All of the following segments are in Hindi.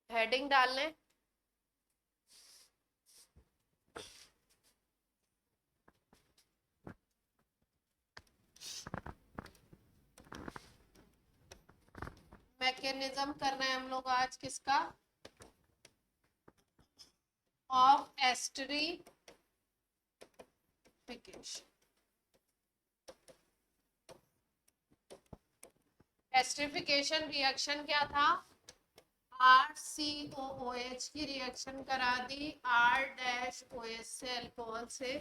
हेडिंग डाल लें। मैकेनिज्म कर रहे हैं हम लोग आज किसका, ऑफ एस्टरिफिकेशन। एस्टरिफिकेशन रिएक्शन क्या था, RCOOH की रिएक्शन करा दी R-OH से अल्कोहल से,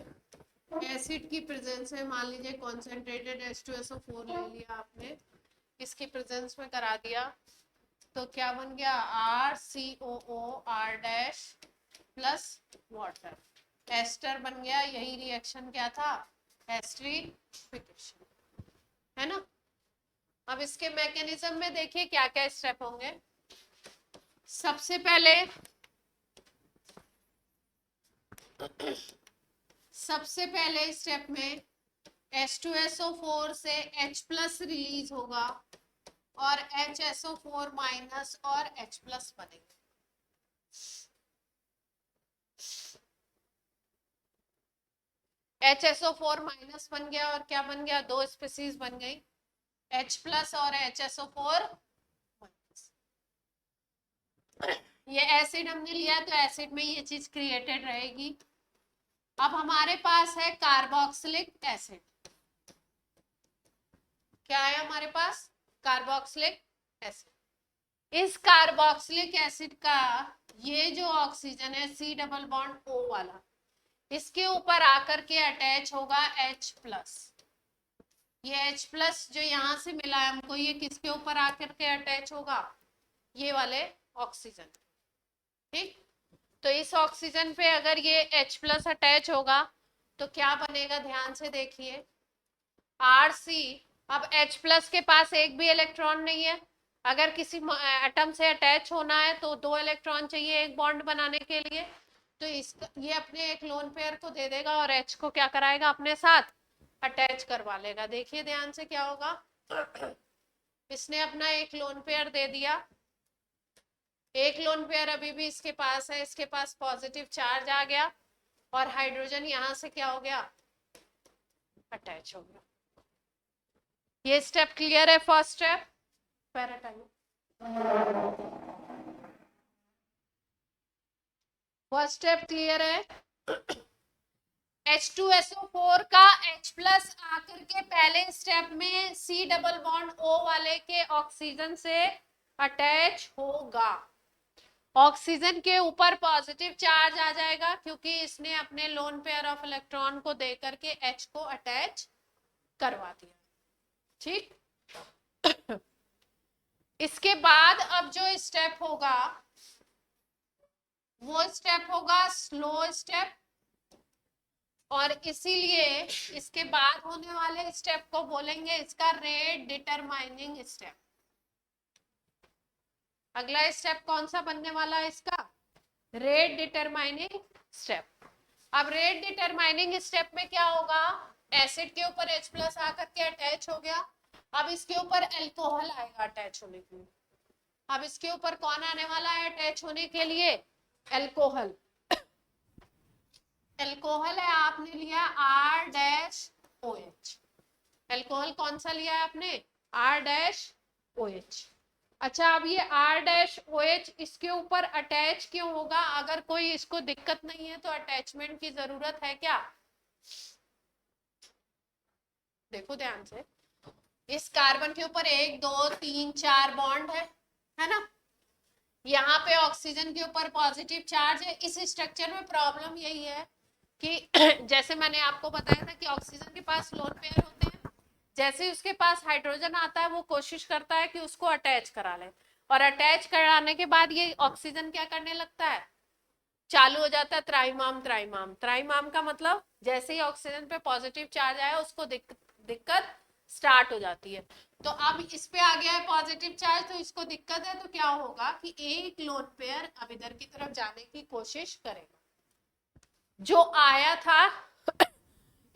एसिड की प्रेजेंस में, मान लीजिए कॉन्सेंट्रेटेड H2SO4 ले लिया आपने, इसकी प्रेजेंस में करा दिया, तो क्या बन गया RCOOR- प्लस वाटर, एस्टर बन गया। यही रिएक्शन क्या था, एस्टरिफिकेशन, है ना। अब इसके मैकेनिज्म में देखिए क्या क्या स्टेप होंगे। सबसे पहले स्टेप में H2SO4 से H प्लस रिलीज होगा और HSO4 माइनस और H प्लस बनेगा। HSO4 माइनस बन गया और क्या बन गया, दो स्पीसीज बन गई, H प्लस और HSO4 माइनस। ये एसिड हमने लिया तो एसिड में ये चीज क्रिएटेड रहेगी। अब हमारे पास है कार्बोक्सिलिक एसिड, क्या है हमारे पास, कार्बोक्सिलिक एसिड। इस कार्बोक्सिलिक एसिड का ये जो ऑक्सीजन है C डबल बॉन्ड O वाला, इसके ऊपर आकर के अटैच होगा H प्लस। ये H प्लस जो यहां से मिला है हमको, ये किसके ऊपर आकर के अटैच होगा, ये वाले ऑक्सीजन। ठीक, तो इस ऑक्सीजन पे अगर ये H प्लस अटैच होगा तो क्या बनेगा, ध्यान से देखिए, Rc। अब H प्लस के पास एक भी इलेक्ट्रॉन नहीं है, अगर किसी एटम से अटैच होना है तो दो इलेक्ट्रॉन चाहिए एक बॉन्ड बनाने के लिए, तो ये अपने एक लोन पेयर को दे देगा और H को क्या कराएगा, अपने साथ अटैच करवा लेगा। देखिए ध्यान से क्या होगा, इसने अपना एक लोन पेयर दे दिया, एक लोन पेयर अभी भी इसके पास है, इसके पास पॉजिटिव चार्ज आ गया और हाइड्रोजन यहां से क्या हो गया, अटैच हो गया। ये स्टेप क्लियर है, first step. First step clear है। H2SO4 का H प्लस आकर के पहले स्टेप में C डबल बॉन्ड O वाले के ऑक्सीजन से अटैच होगा। ऑक्सीजन के ऊपर पॉजिटिव चार्ज आ जाएगा क्योंकि इसने अपने लोन पेयर ऑफ इलेक्ट्रॉन को देकर के H को अटैच करवा दिया। ठीक, इसके बाद अब जो स्टेप होगा वो स्टेप होगा स्लो स्टेप, और इसीलिए इसके बाद होने वाले स्टेप को बोलेंगे इसका रेट डिटरमाइनिंग स्टेप। अगला स्टेप कौन सा बनने वाला है इसका, रेट डिटरमाइनिंग स्टेप। अब रेट डिटरमाइनिंग स्टेप में क्या होगा, एसिड के ऊपर H प्लस आकर के अटैच हो गया, अब इसके ऊपर अल्कोहल आएगा अटैच होने के लिए। अब इसके ऊपर कौन आने वाला है अटैच होने के लिए, अल्कोहल। अल्कोहल है, आपने लिया R-OH। अल्कोहल कौन सा लिया है आपने, R-OH। अच्छा, अब ये R-OH इसके ऊपर अटैच क्यों होगा, अगर कोई इसको दिक्कत नहीं है तो अटैचमेंट की जरूरत है क्या, देखो ध्यान से, इस कार्बन के ऊपर 1 2 3 4 बॉन्ड है ना, यहाँ पे ऑक्सीजन के ऊपर पॉजिटिव चार्ज है। इस स्ट्रक्चर में प्रॉब्लम यही है कि जैसे मैंने आपको बताया था कि ऑक्सीजन के पास लोन पेयर होते हैं, जैसे उसके पास हाइड्रोजन आता है वो कोशिश करता है कि उसको अटैच करा ले, और अटैच कराने के बाद ये ऑक्सीजन क्या करने लगता है, चालू हो जाता है त्राइमाम। त्राइमाम का मतलब जैसे ही ऑक्सीजन पे पॉजिटिव चार्ज आया उसको दिक्कत स्टार्ट हो जाती है। तो अब इस पे आ गया है पॉजिटिव चार्ज, तो इसको दिक्कत है, तो क्या होगा कि एक लोन पेयर अब इधर की तरफ जाने की कोशिश करेगा, जो आया था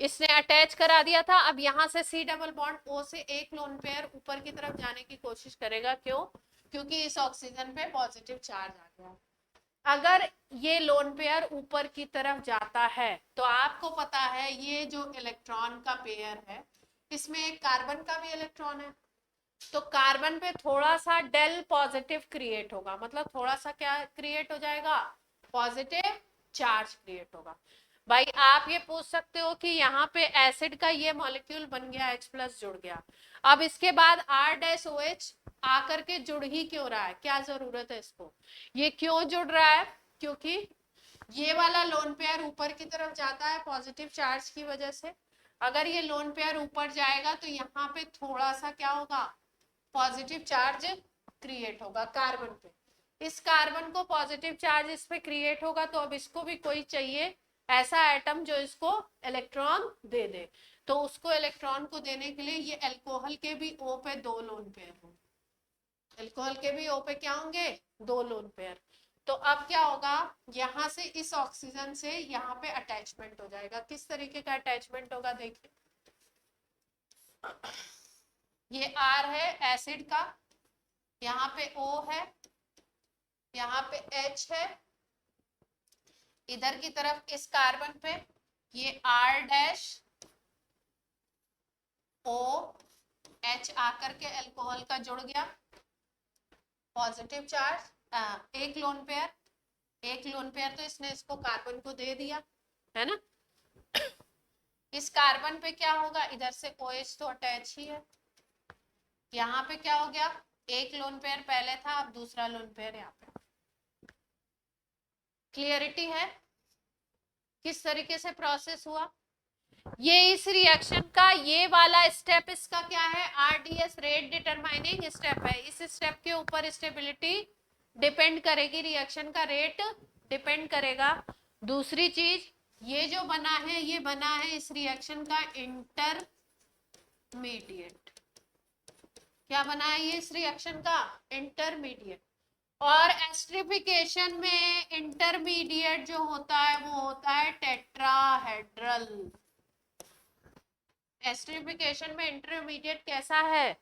इसने अटैच करा दिया था, अब यहां से C डबल बॉन्ड O से एक लोन पेयर ऊपर की तरफ जाने की कोशिश करेगा। क्यों, क्योंकि इस ऑक्सीजन पे पॉजिटिव चार्ज आ गया। अगर ये लोन पेयर ऊपर की तरफ जाता है तो आपको पता है ये जो इलेक्ट्रॉन का पेयर है इसमें एक कार्बन का भी इलेक्ट्रॉन है, तो कार्बन पे थोड़ा सा डेल पॉजिटिव क्रिएट होगा, मतलब थोड़ा सा क्या क्रिएट हो जाएगा, पॉजिटिव चार्ज क्रिएट होगा। भाई आप ये पूछ सकते हो कि यहाँ पे एसिड का ये मॉलिक्यूल बन गया, H प्लस जुड़ गया, अब इसके बाद R-OH आकर के जुड़ ही क्यों रहा है, क्या जरूरत है इसको, ये क्यों जुड़ रहा है, क्योंकि ये वाला लोन पेयर ऊपर की तरफ जाता है पॉजिटिव चार्ज की वजह से। अगर ये लोन पेयर ऊपर जाएगा तो यहाँ पे थोड़ा सा क्या होगा, पॉजिटिव चार्ज क्रिएट होगा कार्बन पे, इस कार्बन को पॉजिटिव चार्ज इस पे क्रिएट होगा, तो अब इसको भी कोई चाहिए ऐसा एटम जो इसको इलेक्ट्रॉन दे दे, तो उसको इलेक्ट्रॉन को देने के लिए ये अल्कोहल के भी O पे 2 लोन पेयर होंगे, अल्कोहल के भी O पे क्या होंगे, 2 लोन पेयर। तो अब क्या होगा, यहां से इस ऑक्सीजन से यहाँ पे अटैचमेंट हो जाएगा, किस तरीके का अटैचमेंट होगा देखिए, ये R है एसिड का, यहाँ पे O है, यहाँ पे H है, इधर की तरफ इस कार्बन पे ये R-OH आकर के अल्कोहल का जुड़ गया, पॉजिटिव चार्ज, एक लोन पेयर तो इसने इसको कार्बन को दे दिया है ना। इस कार्बन पे क्या होगा, इधर से OH तो अटैच ही है, यहाँ पे क्या हो गया, एक लोन पेयर पहले था, अब दूसरा लोन पेयर यहाँ पे। क्लियरिटी है किस तरीके से प्रोसेस हुआ। ये इस रिएक्शन का ये वाला स्टेप इसका क्या है, RDS रेट डिटरमाइनिंग स्टेप है, इस स्टेप के ऊपर स्टेबिलिटी डिपेंड करेगी, रिएक्शन का रेट डिपेंड करेगा। दूसरी चीज ये जो बना है ये बना है इस रिएक्शन का इंटरमीडिएट, क्या बना है ये इस रिएक्शन का इंटरमीडिएट, और एस्टरिफिकेशन में इंटरमीडिएट जो होता है वो होता है टेट्राहेड्रल। एस्टरिफिकेशन में इंटरमीडिएट कैसा है,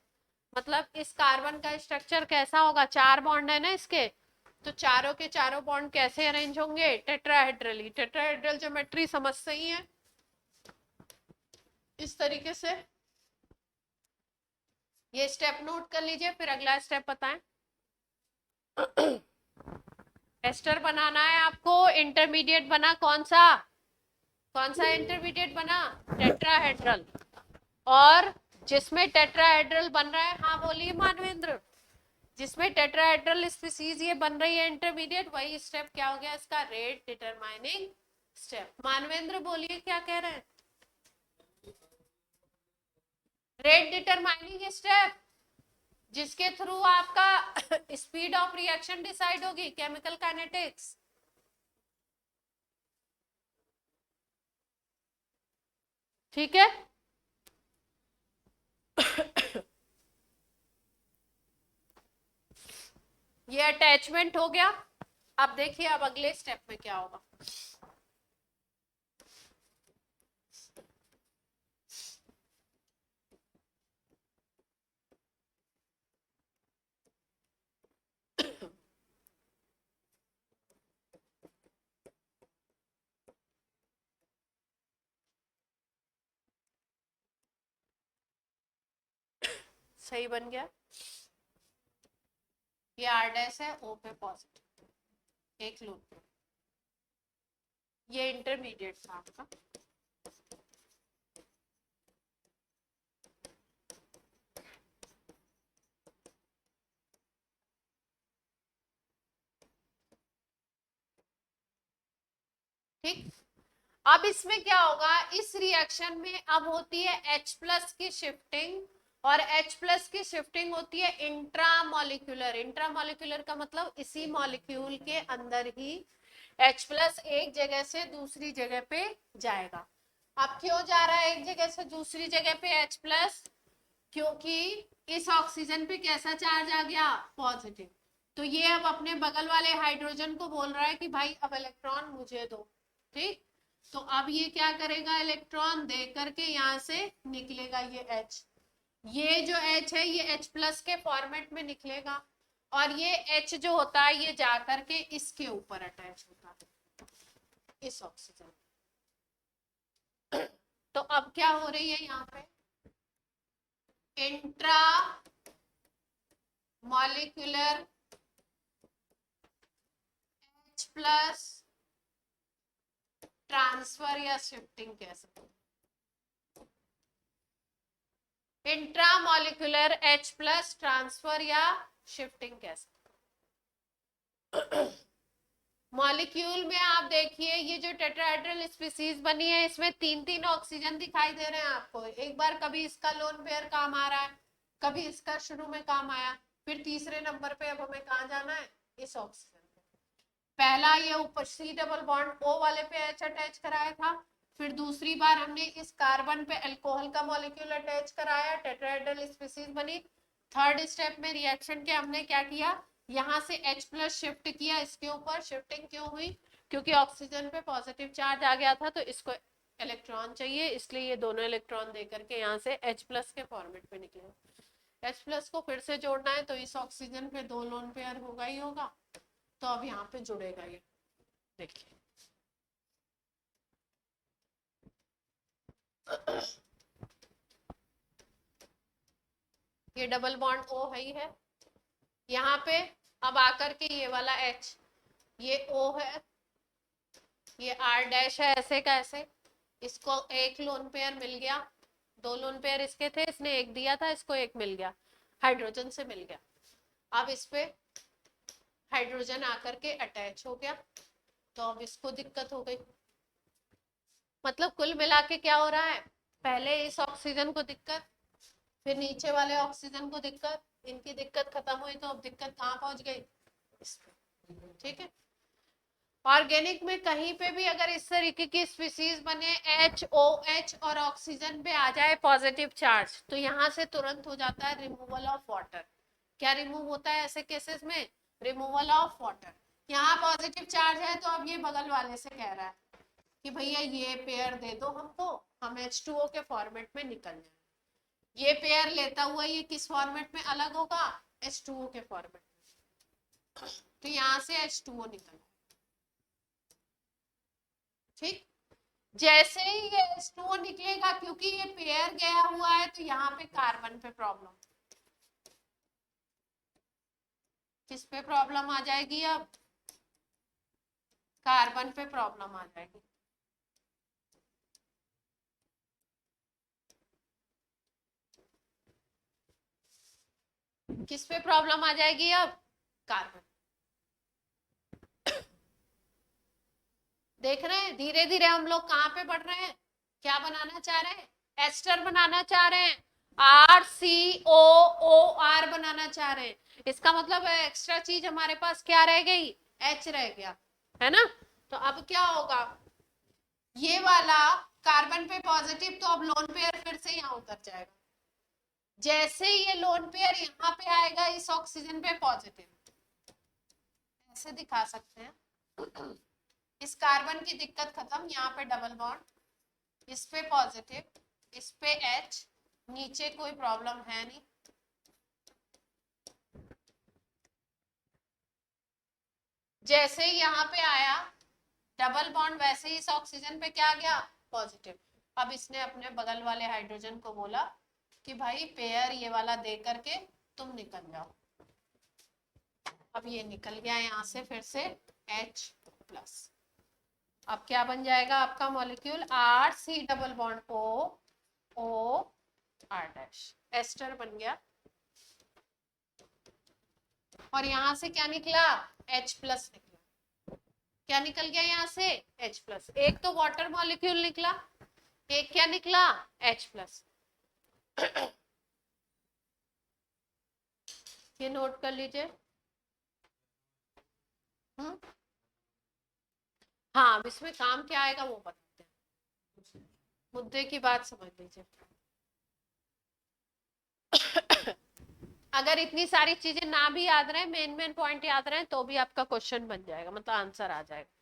मतलब इस कार्बन का स्ट्रक्चर कैसा होगा, 4 बॉन्ड है ना इसके, तो चारों के चारों बॉन्ड कैसे अरेंज होंगे, टेट्राहेड्रली, टेट्राहेड्रल ज्योमेट्री समझते ही है इस तरीके से। ये स्टेप नोट कर लीजिए, फिर अगला स्टेप बताएं। एस्टर बनाना है आपको, इंटरमीडिएट बना कौन सा इंटरमीडिएट बना, टेट्राहेड्रल, और जिसमें टेट्राहेड्रल बन रहा है, हाँ बोलिए मानवेंद्र, जिसमें टेट्राहेड्रल स्पीसीज ये बन रही है इंटरमीडिएट, वही स्टेप क्या हो गया इसका, रेट डिटरमाइनिंग स्टेप। मानवेंद्र बोलिए क्या कह रहे हैं, रेट डिटरमाइनिंग स्टेप, जिसके थ्रू आपका स्पीड ऑफ रिएक्शन डिसाइड होगी, केमिकल काइनेटिक्स। ठीक है ये अटैचमेंट हो गया। अब देखिए अब अगले स्टेप में क्या होगा, सही बन गया, ये R' है, O पे पॉजिटिव, एक लोन पे, ये इंटरमीडिएट था आपका। ठीक, अब इसमें क्या होगा, इस रिएक्शन में अब होती है H प्लस की शिफ्टिंग, और H प्लस की शिफ्टिंग होती है इंट्रामोलिकुलर, इंट्रामोलिकुलर का मतलब इसी मॉलिक्यूल के अंदर ही H प्लस एक जगह से दूसरी जगह पे जाएगा। अब क्यों जा रहा है एक जगह से दूसरी जगह पे H प्लस, क्योंकि इस ऑक्सीजन पे कैसा चार्ज आ गया, पॉजिटिव, तो ये अब अपने बगल वाले हाइड्रोजन को बोल रहा है कि भाई अब इलेक्ट्रॉन मुझे दो। ठीक, तो अब ये क्या करेगा, इलेक्ट्रॉन दे करके यहाँ से निकलेगा ये H, ये जो H है ये H प्लस के फॉर्मेट में निकलेगा, और ये H जो होता है ये जा करके इसके ऊपर अटैच होता है, इस ऑक्सीजन। तो अब क्या हो रही है यहाँ पे, intra molecular H plus transfer या शिफ्टिंग कह सकते हैं, intra molecular H plus transfer या शिफ्टिंग कह सकते हैं। मॉलिक्यूल में आप देखिए ये जो टेट्राहेड्रल स्पीसीज बनी है इसमें 3-3 ऑक्सीजन दिखाई दे रहे हैं आपको। एक बार कभी इसका लोन पेयर काम आ रहा है, कभी इसका शुरू में काम आया, फिर तीसरे नंबर पे अब हमें कहाँ जाना है, इस ऑक्सीजन पे। पहला ये ऊपर सी डबल बॉन्ड O वाले पे H अटैच कराया था, फिर दूसरी बार हमने इस कार्बन पे अल्कोहल का मॉलिक्यूल अटैच कराया, टेट्राहेड्रल स्पीसीज बनी। थर्ड स्टेप में रिएक्शन के हमने क्या किया, यहाँ से H प्लस शिफ्ट किया इसके ऊपर। शिफ्टिंग क्यों हुई, क्योंकि ऑक्सीजन पे पॉजिटिव चार्ज आ गया था तो इसको इलेक्ट्रॉन चाहिए, इसलिए ये दोनों इलेक्ट्रॉन दे करके यहाँ से H प्लस के फॉर्मेट पे निकले। H प्लस को फिर से जोड़ना है तो इस ऑक्सीजन पे 2 लोन पेयर होगा ही होगा, तो अब यहाँ पे जुड़ेगा ये, देखिए ये डबल बॉन्ड O है ही है यहाँ पे। अब आकर के ये वाला H, ये O है, ये R डैश है, ऐसे का ऐसे, इसको एक लोन पेयर मिल गया, 2 लोन पेयर इसके थे, इसने एक दिया था, इसको एक मिल गया, हाइड्रोजन से मिल गया। अब इस पे हाइड्रोजन आकर के अटैच हो गया, तो अब इसको दिक्कत हो गई। मतलब कुल मिला के क्या हो रहा है, पहले इस ऑक्सीजन को दिक्कत, फिर नीचे वाले ऑक्सीजन को दिक्कत, इनकी दिक्कत खत्म हुई तो अब दिक्कत कहाँ पहुंच गई, इस पे। ठीक है, ऑर्गेनिक में कहीं पे भी अगर इस तरीके की स्पीसीज बने HOH और ऑक्सीजन पे आ जाए पॉजिटिव चार्ज, तो यहाँ से तुरंत हो जाता है रिमूवल ऑफ वाटर। क्या रिमूव होता है ऐसे केसेस में, रिमूवल ऑफ वाटर। यहाँ पॉजिटिव चार्ज है तो अब ये बगल वाले से कह रहा है कि भैया ये पेयर दे दो हमको, हम H2O के फॉर्मेट में निकल जाए। ये पेयर लेता हुआ ये किस फॉर्मेट में अलग होगा, H2O के फॉर्मेट में, तो यहाँ से H2O निकल। ठीक, जैसे ही ये H2O निकलेगा, क्योंकि ये पेयर गया हुआ है तो यहाँ पे कार्बन पे प्रॉब्लम, किस पे प्रॉब्लम आ जाएगी, अब कार्बन पे प्रॉब्लम आ जाएगी। किस पे प्रॉब्लम आ जाएगी, अब कार्बन। देख रहे हैं धीरे धीरे हम लोग कहाँ पे बढ़ रहे हैं, क्या बनाना चाह रहे हैं, एस्टर बनाना चाह रहे हैं, RCOOR बनाना चाह रहे हैं। इसका मतलब एक्स्ट्रा चीज हमारे पास क्या रह गई, H रह गया, है ना। तो अब क्या होगा, ये वाला कार्बन पे पॉजिटिव, तो अब लोन पेयर फिर से यहाँ उतर जाएगा। जैसे ये लोन पेयर यहाँ पे आएगा इस ऑक्सीजन पे पॉजिटिव, ऐसे दिखा सकते हैं, इस कार्बन की दिक्कत खत्म, यहाँ पे डबल बॉन्ड, इस पे पॉजिटिव, इस पे H, नीचे कोई प्रॉब्लम है नहीं। जैसे ही यहाँ पे आया डबल बॉन्ड, वैसे ही इस ऑक्सीजन पे क्या आ गया, पॉजिटिव। अब इसने अपने बगल वाले हाइड्रोजन को बोला कि भाई पेयर ये वाला दे करके तुम निकल जाओ। अब ये निकल गया यहाँ से फिर से H प्लस। अब क्या बन जाएगा आपका molecule, RC double bond O R dash, ester बन गया। और यहाँ से क्या निकला, H प्लस निकला। क्या निकल गया यहाँ से, H प्लस। एक तो वाटर मॉलिक्यूल निकला, एक क्या निकला, H प्लस। ये नोट कर लीजिए। हाँ, अब इसमें काम क्या आएगा वो बताते हैं, मुद्दे की बात समझ लीजिए। अगर इतनी सारी चीजें ना भी याद रहे, मेन पॉइंट याद रहे, तो भी आपका क्वेश्चन बन जाएगा, मतलब आंसर आ जाएगा।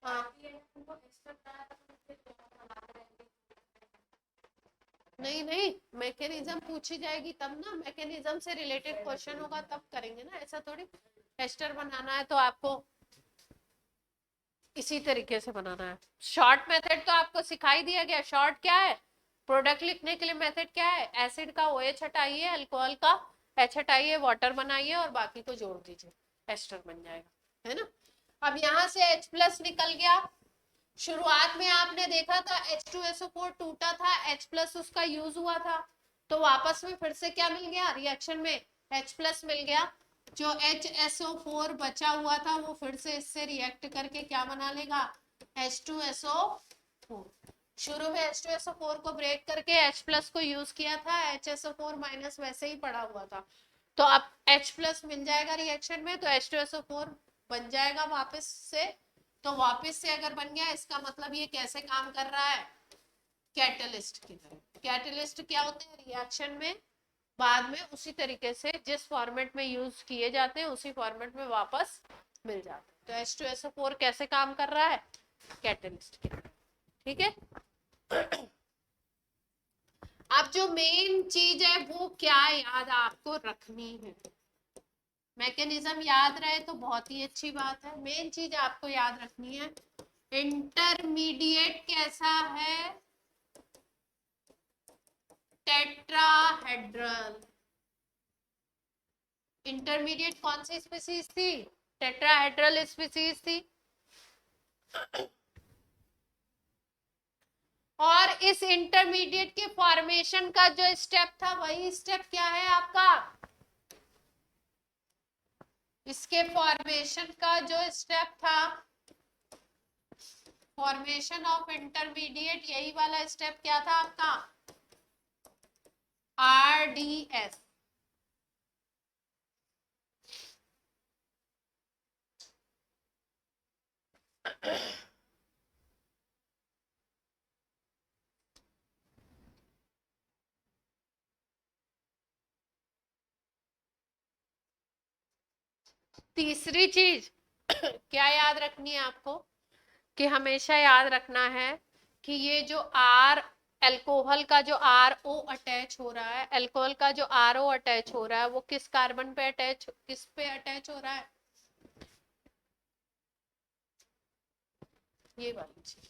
हाँ नहीं नहीं, मैकेनिज्म पूछी जाएगी तब ना, मैकेनिज्म से रिलेटेड क्वेश्चन होगा तब करेंगे ना, ऐसा थोड़ी एस्टर बनाना है तो आपको इसी तरीके से बनाना है। शॉर्ट मेथड तो आपको सिखाई दिया गया। शॉर्ट क्या है, प्रोडक्ट लिखने के लिए मेथड क्या है, एसिड का OH हटाइए, अल्कोहल का H हटाइए, वाटर बनाइए और बाकी को जोड़ दीजिए, एस्टर बन जाएगा, है ना। अब यहाँ से H प्लस निकल गया। शुरुआत में आपने देखा था H2SO4 टूटा था, H प्लस उसका यूज हुआ था, तो वापस में फिर से क्या मिल गया, रिएक्शन में H प्लस मिल गया। जो HSO4 बचा हुआ था वो फिर से इससे रिएक्ट करके क्या बना लेगा, H2SO4। शुरू में H2SO4 को ब्रेक करके H प्लस को यूज किया था, HSO4 माइनस वैसे ही पड़ा हुआ था, तो अब H प्लस मिल जाएगा रिएक्शन में, तो H2SO4 बन जाएगा वापस से। तो वापस से अगर बन गया, इसका मतलब ये कैसे काम कर रहा है, कैटलिस्ट की तरह। कैटलिस्ट क्या होते हैं, रिएक्शन में बाद में उसी तरीके से जिस फॉर्मेट में यूज किए जाते हैं उसी फॉर्मेट में वापस मिल जाते हैं। तो H2SO4 कैसे काम कर रहा है, कैटलिस्ट की तरह, ठीक है। अब जो मेन चीज है वो क्या याद आपको रखनी है, मैकेनिज्म याद रहे तो बहुत ही अच्छी बात है। मेन चीज आपको याद रखनी है, इंटरमीडिएट कैसा है, टेट्राहेड्रल। इंटरमीडिएट कौन सी स्पीसीज थी, टेट्राहेड्रल स्पीसीज थी। और इस इंटरमीडिएट के फॉर्मेशन का जो स्टेप था वही स्टेप क्या है आपका, इसके फॉर्मेशन का जो स्टेप था, फॉर्मेशन ऑफ इंटरमीडिएट, यही वाला स्टेप क्या था आपका, RDS। तीसरी चीज क्या याद रखनी है आपको, कि हमेशा याद रखना है कि ये जो R, अल्कोहल का जो RO अटैच हो रहा है, अल्कोहल का जो RO अटैच हो रहा है वो किस कार्बन पे अटैच, किस पे अटैच हो रहा है, ये वाली चीज।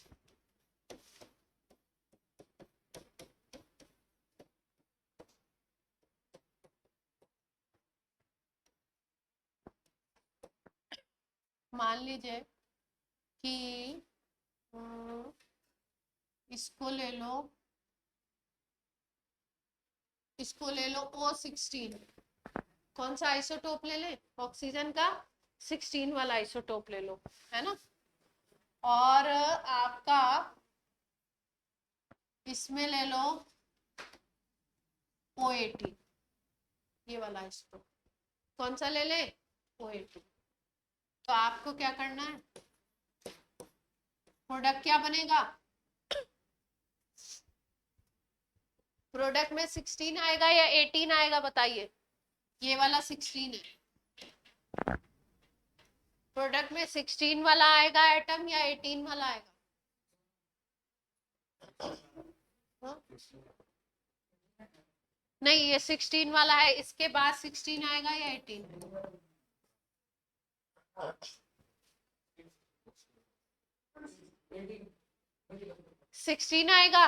मान लीजिए कि इसको ले लो, इसको ले लो O16, कौन सा आइसोटोप ले लें, ऑक्सीजन का 16 वाला आइसोटोप ले लो, है ना। और आपका इसमें ले लो O18, ये वाला आइसोटोप, कौन सा ले लें, O18। तो आपको क्या करना है, प्रोडक्ट क्या बनेगा, प्रोडक्ट में 16 आएगा या 18 आएगा बताइए, ये वाला 16 है, प्रोडक्ट में 16 वाला आएगा एटम या 18 वाला आएगा, हाँ? नहीं, ये 16 वाला है, इसके बाद 16 आएगा या 18, 16 आएगा,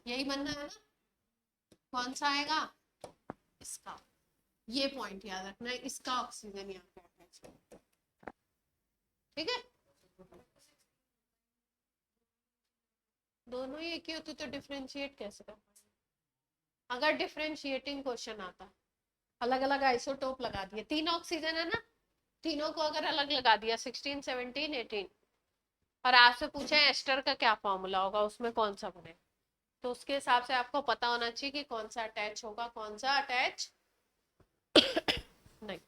यही बनना है ना, कौन सा आएगा, इसका। ये पॉइंट याद रखना है, इसका ऑक्सीजन यहाँ पे अटैच है, ठीक है। दोनों एक ही होते तो डिफरेंशिएट कैसे कर, अगर डिफरेंशिएटिंग क्वेश्चन आता, अलग अलग आइसोटोप लगा दिए, तीन ऑक्सीजन है ना, तीनों को अगर अलग लगा दिया 16, 17, 18, और आपसे पूछे एस्टर का क्या फॉर्मूला होगा, उसमें कौन सा बने, तो उसके हिसाब से आपको पता होना चाहिए कि कौन सा अटैच होगा, कौन सा अटैच नहीं।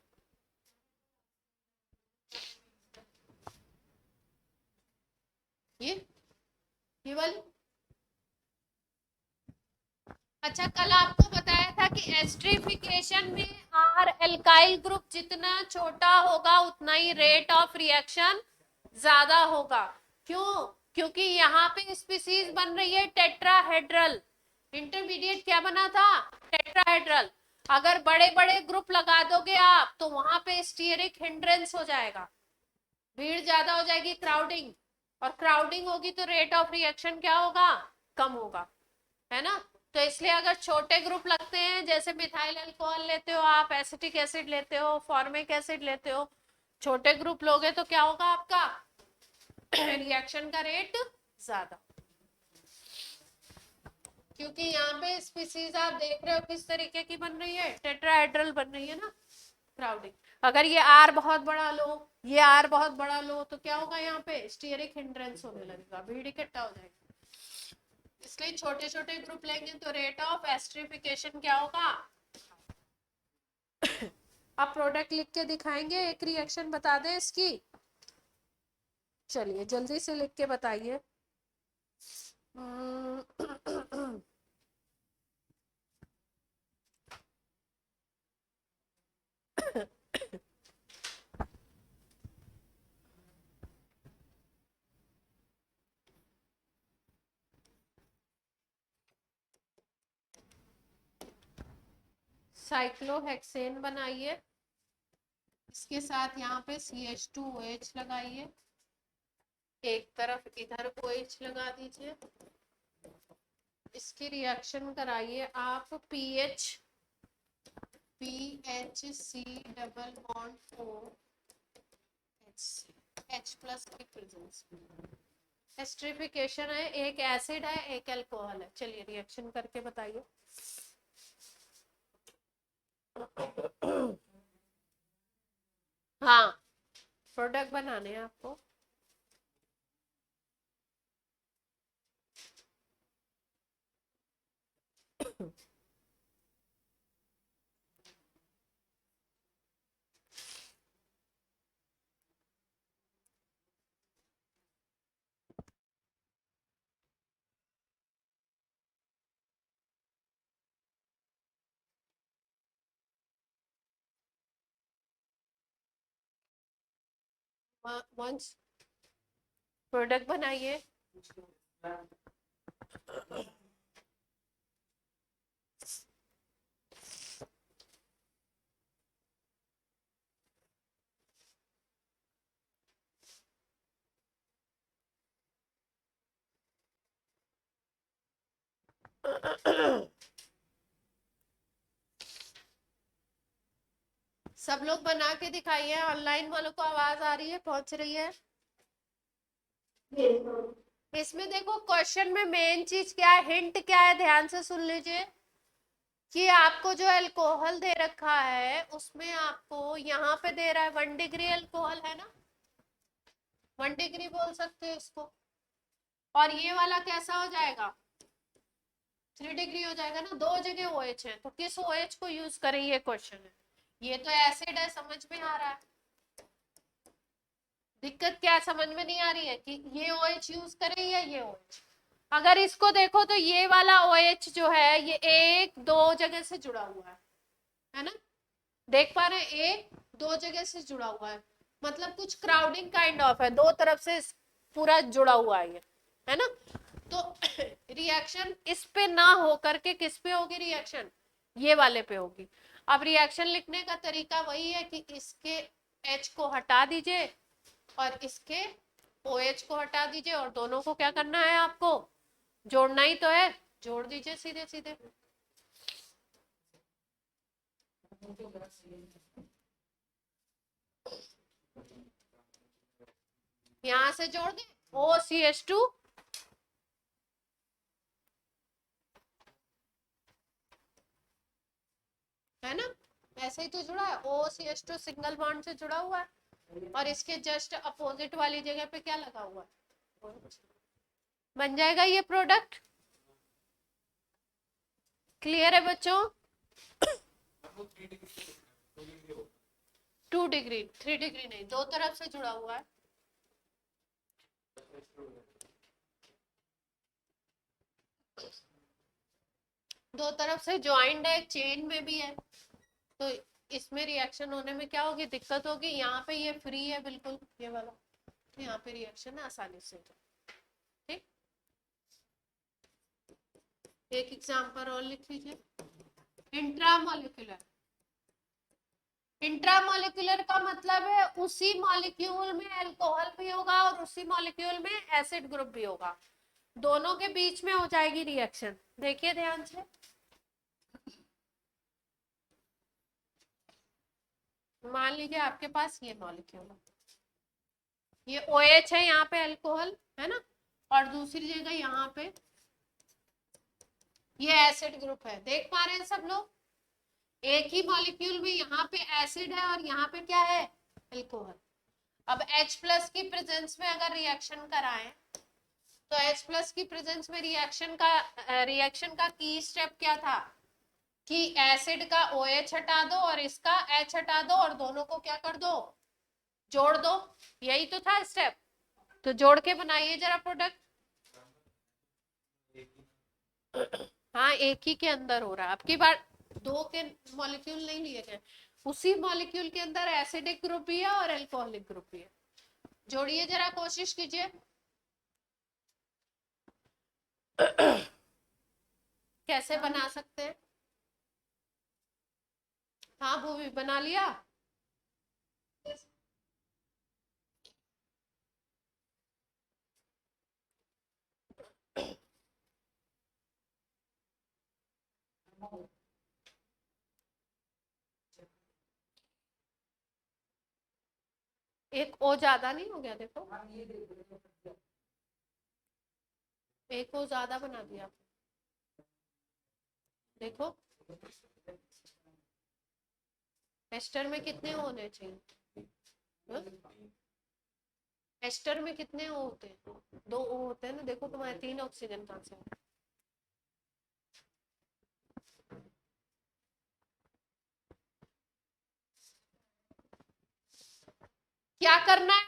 ये वाली, अच्छा कल आपको बताया था कि एस्ट्रिफिकेशन में और एल्काइल ग्रुप जितना छोटा होगा उतना ही रेट ऑफ रिएक्शन ज्यादा होगा। क्यों? क्योंकि यहाँ पे स्पीसीज बन रही है टेट्राहेड्रल। इंटरमीडिएट क्या बना था? टेट्राहेड्रल। अगर बड़े बड़े ग्रुप लगा दोगे आप तो वहां पे स्टीयरिक हिंड्रेंस हो जाएगा, भीड़ ज्यादा हो जाएगी, क्राउडिंग, और क्राउडिंग होगी तो रेट ऑफ रिएक्शन क्या होगा? कम होगा, है ना। तो इसलिए अगर छोटे ग्रुप लगते हैं, जैसे मिथाइल अल्कोहल लेते हो आप, एसिटिक एसिड लेते हो, फॉर्मिक एसिड लेते हो, छोटे ग्रुप लोगे तो क्या होगा आपका? रिएक्शन का रेट ज्यादा। क्योंकि यहाँ पे स्पीसीज आप देख रहे हो किस तरीके की बन रही है, टेट्राहेड्रल बन रही है ना, क्राउडिंग। अगर ये आर बहुत बड़ा लो, ये आर बहुत बड़ा लो, तो क्या होगा? यहाँ पे स्टीयरिक हिंड्रेंस होने लगेगा, भीड़ इकट्ठा हो जाएगी। इसलिए छोटे छोटे ग्रुप लेंगे तो रेट ऑफ एस्टरिफिकेशन क्या होगा? अब प्रोडक्ट लिख के दिखाएंगे, एक रिएक्शन बता दें इसकी। चलिए जल्दी से लिख के बताइए। साइक्लोहेक्सेन बनाइए, इसके साथ यहाँ पे CH2OH लगाइए, एक तरफ इधर OH लगा दीजिए, इसकी रिएक्शन कराइए आप PHC double bond O H plus की प्रेजेंस में। एस्टरिफिकेशन है, एक एसिड है एक अल्कोहल है। चलिए रिएक्शन करके बताइए। हाँ, प्रोडक्ट बनाने हैं आपको। वंश प्रोडक्ट बनाइए। सब लोग बना के दिखाइए। ऑनलाइन वालों को आवाज आ रही है, पहुंच रही है? इसमें देखो क्वेश्चन में मेन चीज क्या है, हिंट क्या है, ध्यान से सुन लीजिए कि आपको जो अल्कोहल दे रखा है उसमें आपको यहाँ पे दे रहा है 1 डिग्री अल्कोहल, है ना, 1 डिग्री बोल सकते हैं इसको। और ये वाला कैसा हो जाएगा? 3 डिग्री हो जाएगा ना, दो जगह OH है, तो किस OH को यूज करें, ये क्वेश्चन है। ये तो एसिड है, समझ में आ रहा है। दिक्कत क्या है, समझ में नहीं आ रही है कि ये OH यूज करें या ये OH। अगर इसको देखो तो ये वाला OH जो है ये एक दो जगह से जुड़ा हुआ है ना, देख पा रहे हैं, एक दो जगह से जुड़ा हुआ है, मतलब कुछ क्राउडिंग काइंड ऑफ है, दो तरफ से पूरा जुड़ा हुआ है ना। तो रिएक्शन इस पे ना हो करके किस पे होगी रिएक्शन? ये वाले पे होगी। अब रिएक्शन लिखने का तरीका वही है कि इसके H को हटा दीजिए और इसके OH को हटा दीजिए, और दोनों को क्या करना है आपको? जोड़ना ही तो है, जोड़ दीजिए सीधे सीधे। यहां से जोड़ दे OCH2, है ना, ऐसे ही तो जुड़ा है, OCH2 सिंगल बॉन्ड से जुड़ा हुआ है, और इसके जस्ट अपोजिट वाली जगह पे क्या लगा हुआ है? बन जाएगा ये प्रोडक्ट। क्लियर है बच्चों? 2 डिग्री, 3 डिग्री नहीं, दो तरफ से जुड़ा हुआ है। दो तरफ से ज्वाइंट है, चेन में भी है, तो इसमें रिएक्शन होने में क्या होगी, दिक्कत होगी। यहाँ पे ये फ्री है बिल्कुल, ये वाला, तो यहाँ पे रिएक्शन आसानी से हो जाए। ठीक, एक एग्जाम्पल और लिख लीजिए। इंट्रामोलिकुलर, इंट्रामोलिकुलर का मतलब है उसी मॉलिक्यूल में अल्कोहल भी होगा और उसी मॉलिक्यूल में एसिड ग्रुप भी होगा, दोनों के बीच में हो जाएगी रिएक्शन। देखिए ध्यान से, मान लीजिए आपके पास ये मॉलिक्यूल है, ये OH है, यहाँ पे अल्कोहल है ना, और दूसरी जगह यहाँ पे ये एसिड ग्रुप है। देख पा रहे हैं सब लोग, एक ही मॉलिक्यूल में यहाँ पे एसिड है और यहाँ पे क्या है, अल्कोहल। अब H+ की प्रेजेंस में अगर रिएक्शन कराएं तो H+ की प्रेजेंस में रिएक्शन का की स्टेप क्या था कि एसिड का OH हटा दो और इसका H हटा दो और दोनों को क्या कर दो, जोड़ दो। यही तो था स्टेप, तो जोड़ के बनाइए जरा प्रोडक्ट। हाँ, एक ही के अंदर हो रहा है, अब की बार दो के मॉलिक्यूल नहीं लिए गए, उसी मॉलिक्यूल के अंदर एसिडिक ग्रुप भी है और अल्कोहलिक ग्रुप भी है। जोड़िए जरा, कोशिश कीजिए। कैसे बना सकते हैं? हाँ भूमि, बना लिया। एक ओ ज्यादा नहीं हो गया? देखो, एक ओ ज्यादा बना दिया। देखो एस्टर में कितने ओ होने चाहिए? हाँ? एस्टर में कितने ओ होते हैं? 2 ओ होते हैं ना। देखो तुम्हारे 3 ऑक्सीजन कहाँ से है? क्या करना है,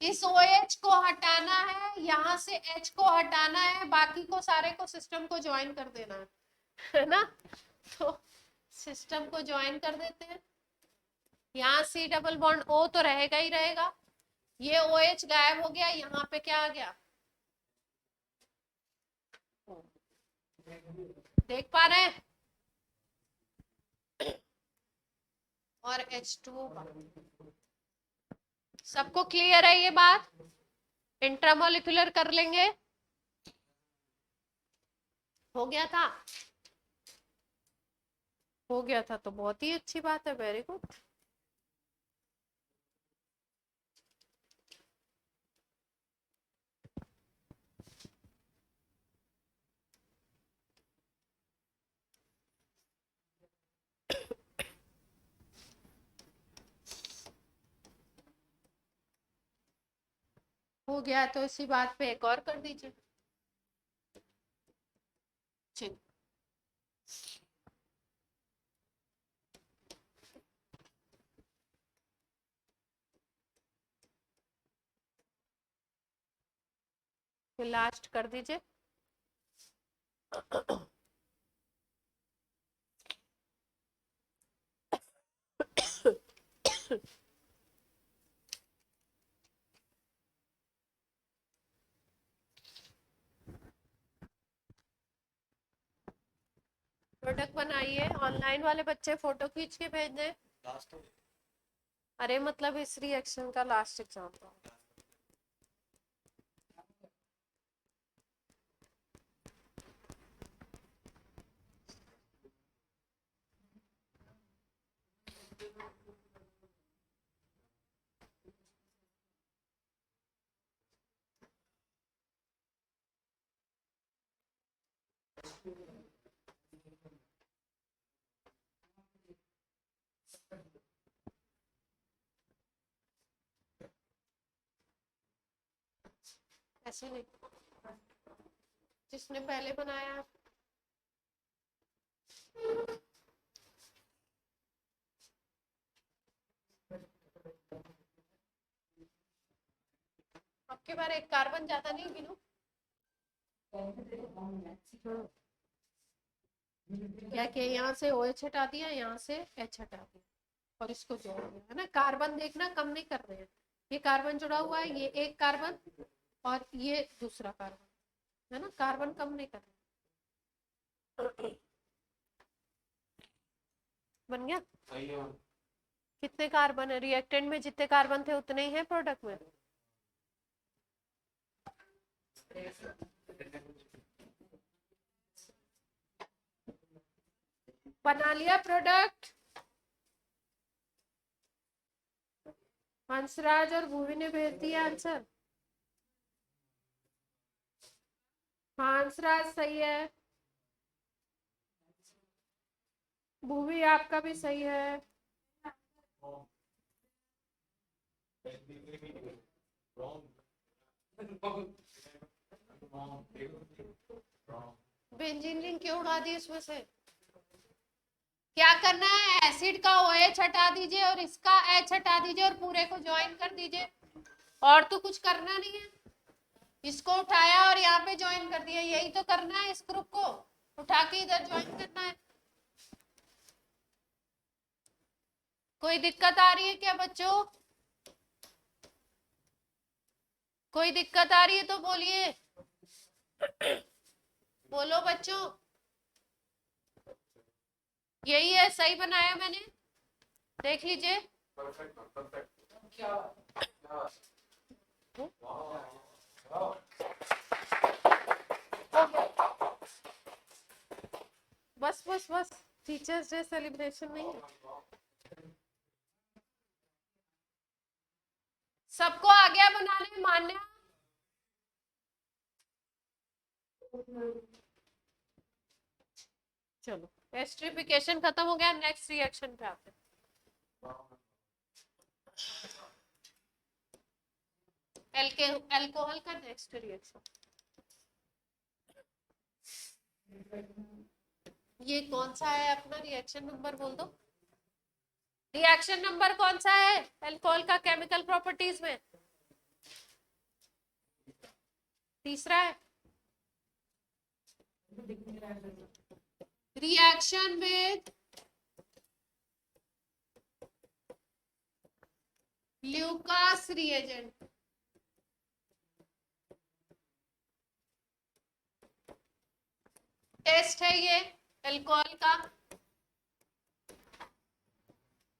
इस OH को हटाना है, यहाँ से H को हटाना है, बाकी को सारे को सिस्टम को ज्वाइन कर देना है ना। तो सिस्टम को ज्वाइन कर देते हैं। यहाँ C डबल बॉन्ड O तो रहेगा ही रहेगा, ये OH गायब हो गया, यहाँ पे क्या आ गया, देख पा रहे हैं, और H2O। सबको क्लियर है ये बात? इंट्रामोलिकुलर कर लेंगे, हो गया था, हो गया था तो बहुत ही अच्छी बात है, वेरी गुड। हो गया तो इसी बात पे एक और कर दीजिए। ठीक, फिर लास्ट कर दीजिए। प्रोडक्ट बनाइए, ऑनलाइन वाले बच्चे फोटो खींच के भेज दें। अरे मतलब इस रिएक्शन का लास्ट एग्जाम्पल। ऐसे नहीं, जिसने पहले बनाया। आपके बार एक कार्बन ज्यादा नहीं गिनो। क्या किया, यहाँ से OH हटा दिया, यहाँ से H हटा दिया। और इसको जोड़ दिया, है ना। कार्बन देखना कम नहीं कर रहे हैं, ये कार्बन जुड़ा हुआ है, ये एक कार्बन और ये दूसरा कार्बन, है ना, कार्बन कम नहीं कर रहे। बन गया। कितने कार्बन है रिएक्टेंट में, जितने कार्बन थे उतने ही हैं प्रोडक्ट में। बना लिया प्रोडक्ट। हंसराज और भूवि ने भेज दिया आंसर। हाँ हंसराज सही है, भूवि आपका भी सही है। बेंजीन रिंग क्यों उड़ा दी इसमें से। क्या करना है, एसिड का OH हटा दीजिए और इसका H हटा दीजिए और पूरे को ज्वाइन कर दीजिए, और तो कुछ करना नहीं है। इसको उठाया और यहाँ पे ज्वाइन कर दिया, यही तो करना है, इस ग्रुप को उठा के इधर ज्वाइन करना है। कोई दिक्कत आ रही है क्या बच्चों, कोई दिक्कत आ रही है तो बोलिए, बोलो बच्चों। यही है, सही बनाया मैंने, देख लीजिए। बस बस बस, टीचर्स डे सेलिब्रेशन नहीं है। सबको आ गया बनाने, मान्य। चलो एस्ट्रिफिकेशन खत्म हो गया, नेक्स्ट रिएक्शन पे आते हैं। अल्कोहल का नेक्स्ट रिएक्शन, ये कौन सा है अपना रिएक्शन नंबर बोल दो। रिएक्शन नंबर कौन सा है अल्कोहल का केमिकल प्रॉपर्टीज में, तीसरा है। Reaction with Lucas reagent, test है ये अल्कोहल का,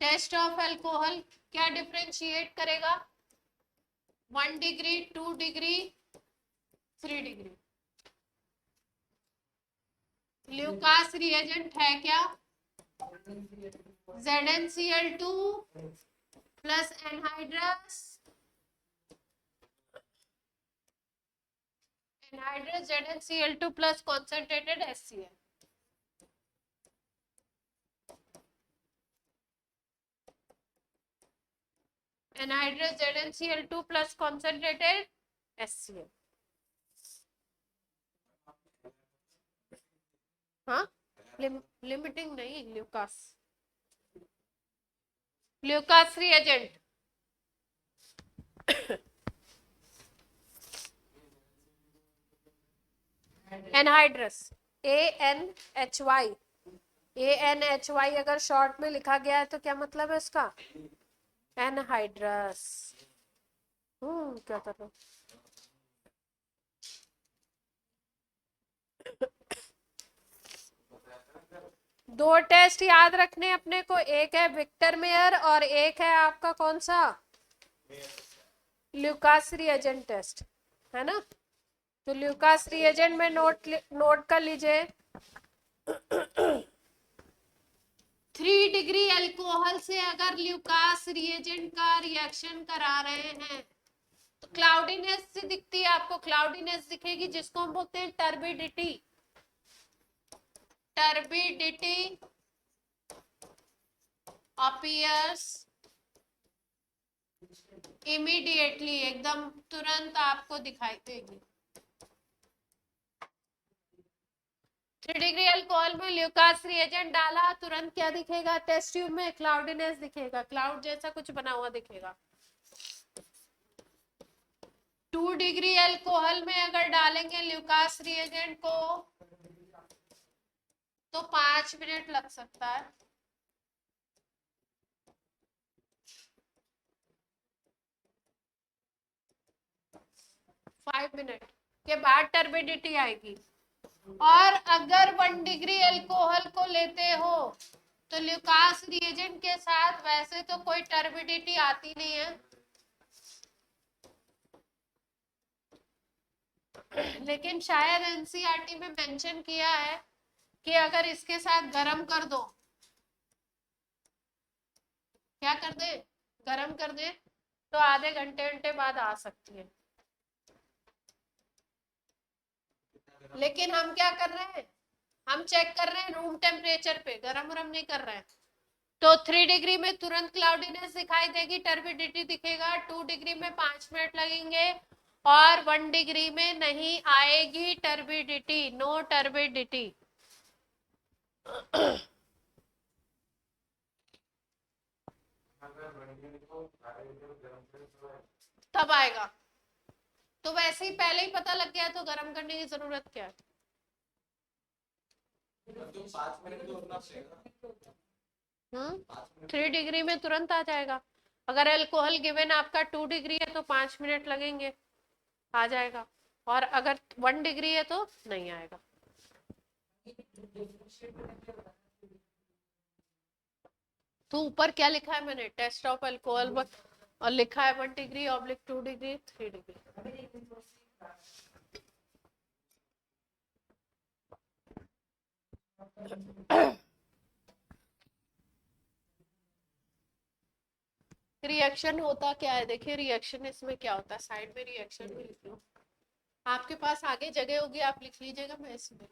टेस्ट ऑफ अल्कोहल क्या डिफरेंशिएट करेगा, 1 degree 2 degree 3 degree. Lucas reagent है क्या, ZnCl2 plus anhydrous ZnCl2 plus concentrated HCl। Anhydrous ZnCl2 plus concentrated HCl। हाँ लिमिटिंग नहीं, Lucas, Lucas reagent. Anhydrous ANHY अगर शॉर्ट में लिखा गया है तो क्या मतलब है इसका, एनहाइड्रस। क्या कर रहा हूँ, दो टेस्ट याद रखने अपने को, एक है विक्टर मेयर और एक है आपका कौन सा, ल्यूकास रिएजेंट टेस्ट, है ना। तो ल्यूकास रिएजेंट में नोट कर लीजिए, 3 डिग्री अल्कोहल से अगर ल्यूकास रिएजेंट का रिएक्शन करा रहे हैं तो क्लाउडीनेस से दिखती है आपको, क्लाउडीनेस दिखेगी जिसको हम बोलते हैं टर्बिडिटी। टर्बिडिटी अपीयर्स इमीडिएटली, एकदम तुरंत आपको दिखाई देगी। 3 डिग्री अल्कोहल में ल्यूकास रिएजेंट डाला, तुरंत क्या दिखेगा, टेस्ट ट्यूब में क्लाउडीनेस दिखेगा, क्लाउड जैसा कुछ बना हुआ दिखेगा। 2 डिग्री अल्कोहल में अगर डालेंगे ल्यूकास रिएजेंट को तो 5 मिनट लग सकता है। मिनट के बाद टर्बिडिटी आएगी। और अगर 1 डिग्री अल्कोहल को लेते हो तो ल्यूकास रिएजेंट के साथ वैसे तो कोई टर्बिडिटी आती नहीं है, लेकिन शायद एनसीईआरटी में मेंशन किया है कि अगर इसके साथ गरम कर दो, क्या कर दे, गरम कर दे, तो आधे घंटे बाद आ सकती है। लेकिन हम क्या कर रहे हैं, हम चेक कर रहे हैं रूम टेम्परेचर पे, गरम गरम नहीं कर रहे हैं। तो 3 डिग्री में तुरंत क्लाउडीनेस दिखाई देगी, टर्बिडिटी दिखेगा। 2 डिग्री में 5 मिनट लगेंगे और 1 डिग्री में नहीं आएगी टर्बिडिटी, नो टर्बिडिटी। तब आएगा। तो वैसे ही पहले ही पता लग गया तो गर्म करने की जरूरत क्या है? 3 डिग्री में तुरंत आ जाएगा। अगर अल्कोहल गिवन आपका 2 डिग्री है तो 5 मिनट लगेंगे, आ जाएगा। और अगर 1 डिग्री है तो नहीं आएगा। तो ऊपर क्या लिखा है मैंने, टेस्ट ऑफ अल्कोहल, और लिखा है 1 degree oblique 2 degree 3 degree. Reaction होता क्या है, देखिए रिएक्शन इसमें क्या होता है, साइड में रिएक्शन भी लिख लो, आपके पास आगे जगह होगी आप लिख लीजिएगा, मैं इसमें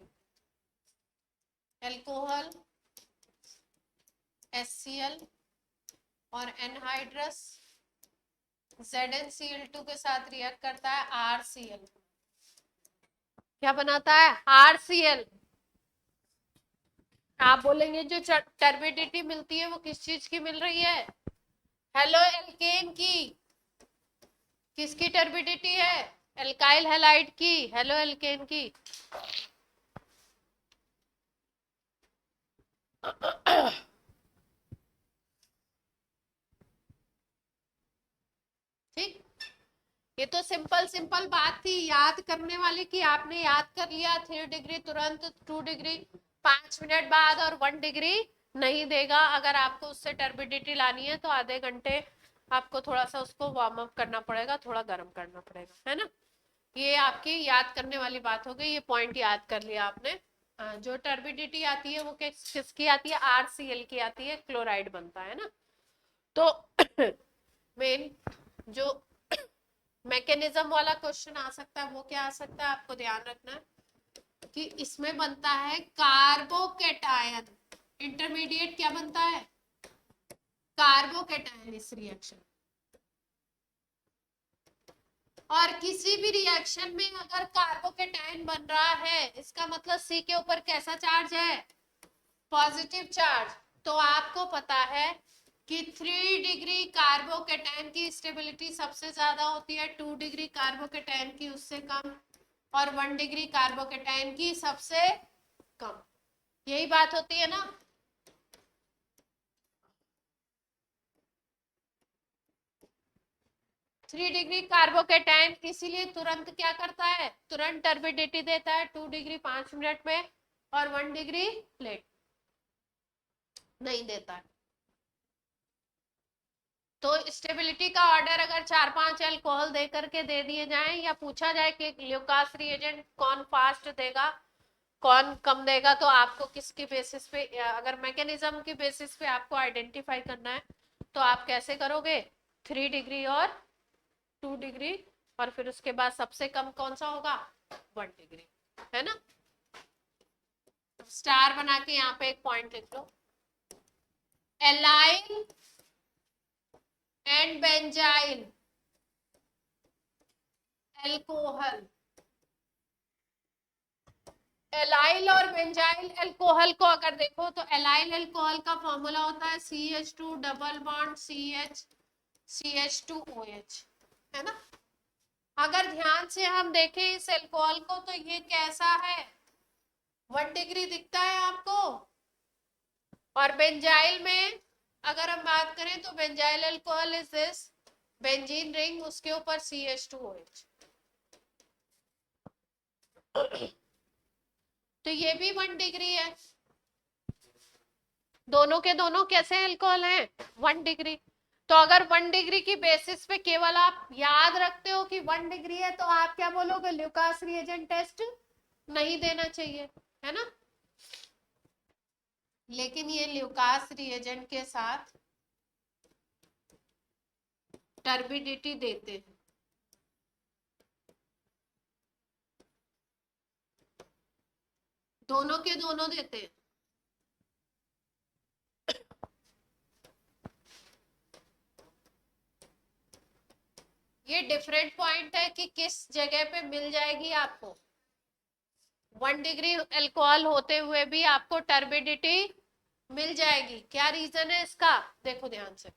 अल्कोहल HCl और एनहाइड्रस ZnCl2 के साथ रिएक्ट करता है RCl। क्या बनाता है? RCl। आप बोलेंगे जो टर्बिडिटी मिलती है वो किस चीज की मिल रही है? हेलो एल्केन की, किसकी टर्बिडिटी है? एल्काइल हैलाइड की। हेलो एल्केन की। ठीक, ये तो सिंपल बात थी याद करने वाली कि आपने याद कर लिया 3 डिग्री तुरंत, 2 डिग्री 5 मिनट बाद, और 1 डिग्री नहीं देगा। अगर आपको उससे टर्बिडिटी लानी है तो आधे घंटे आपको थोड़ा सा उसको वार्म अप करना पड़ेगा, थोड़ा गर्म करना पड़ेगा, है ना। ये आपकी याद करने वाली बात हो गई, ये पॉइंट याद कर लिया आपने। जो टर्बिडिटी आती है वो किसकी आती है? RCl की आती है, क्लोराइड बनता है ना। तो मेन जो मैकेनिज्म वाला क्वेश्चन आ सकता है वो क्या आ सकता है, आपको ध्यान रखना है कि इसमें बनता है कार्बोकेटायन, इंटरमीडिएट क्या बनता है? कार्बोकेटायन इस रिएक्शन। और किसी भी रिएक्शन में अगर कार्बोकेटायन बन रहा है इसका मतलब C के ऊपर कैसा चार्ज है? Positive charge. तो आपको पता है कि 3 डिग्री कार्बोकेटायन की स्टेबिलिटी सबसे ज्यादा होती है, 2 डिग्री कार्बोकेटायन की उससे कम, और 1 डिग्री कार्बोकेटायन की सबसे कम। यही बात होती है ना। थ्री डिग्री कार्बोकेटायन इसीलिए तुरंत क्या करता है? तुरंत टर्बिडिटी देता है, 2 डिग्री 5 मिनट में, और 1 डिग्री लेट नहीं देता है। तो स्टेबिलिटी का ऑर्डर अगर 4-5 अल्कोहल दे करके दे दिए जाएं, या पूछा जाए कि ल्यूकास रिएजेंट कौन फास्ट देगा कौन कम देगा, तो आपको किसकी बेसिस पे, अगर मैकेनिज्म की बेसिस पे आपको आइडेंटिफाई करना है तो आप कैसे करोगे? 3 डिग्री और 2 डिग्री, और फिर उसके बाद सबसे कम कौन सा होगा? 1 डिग्री, है ना। स्टार बना के यहाँ पे एक पॉइंट लिख लो, allyl and benzyl alcohol. Allyl और बेंजाइल एल्कोहल को अगर देखो तो एलाइल एल्कोहल का फॉर्मूला होता है CH2 डबल बॉन्ड CH2OH, है ना। अगर ध्यान से हम देखें इस एल्कोहल को तो ये कैसा है? 1 डिग्री दिखता है आपको। और बेंजाइल में अगर हम बात करें तो benzyl alcohol is this benzene ring, उसके ऊपर CH2OH। तो ये भी 1 डिग्री है, दोनों के दोनों कैसे अल्कोहल हैं, 1 डिग्री। तो अगर 1 डिग्री की बेसिस पे केवल आप याद रखते हो कि 1 डिग्री है, तो आप क्या बोलोगे, ल्यूकास रिएजेंट टेस्ट नहीं देना चाहिए, है ना। लेकिन ये ल्यूकास रिएजेंट के साथ टर्बिडिटी देते हैं, दोनों के दोनों देते हैं। ये डिफरेंट पॉइंट है कि किस जगह पे मिल जाएगी आपको। 1 डिग्री अल्कोहल होते हुए भी आपको टर्बिडिटी मिल जाएगी। क्या रीजन है इसका, देखो ध्यान से।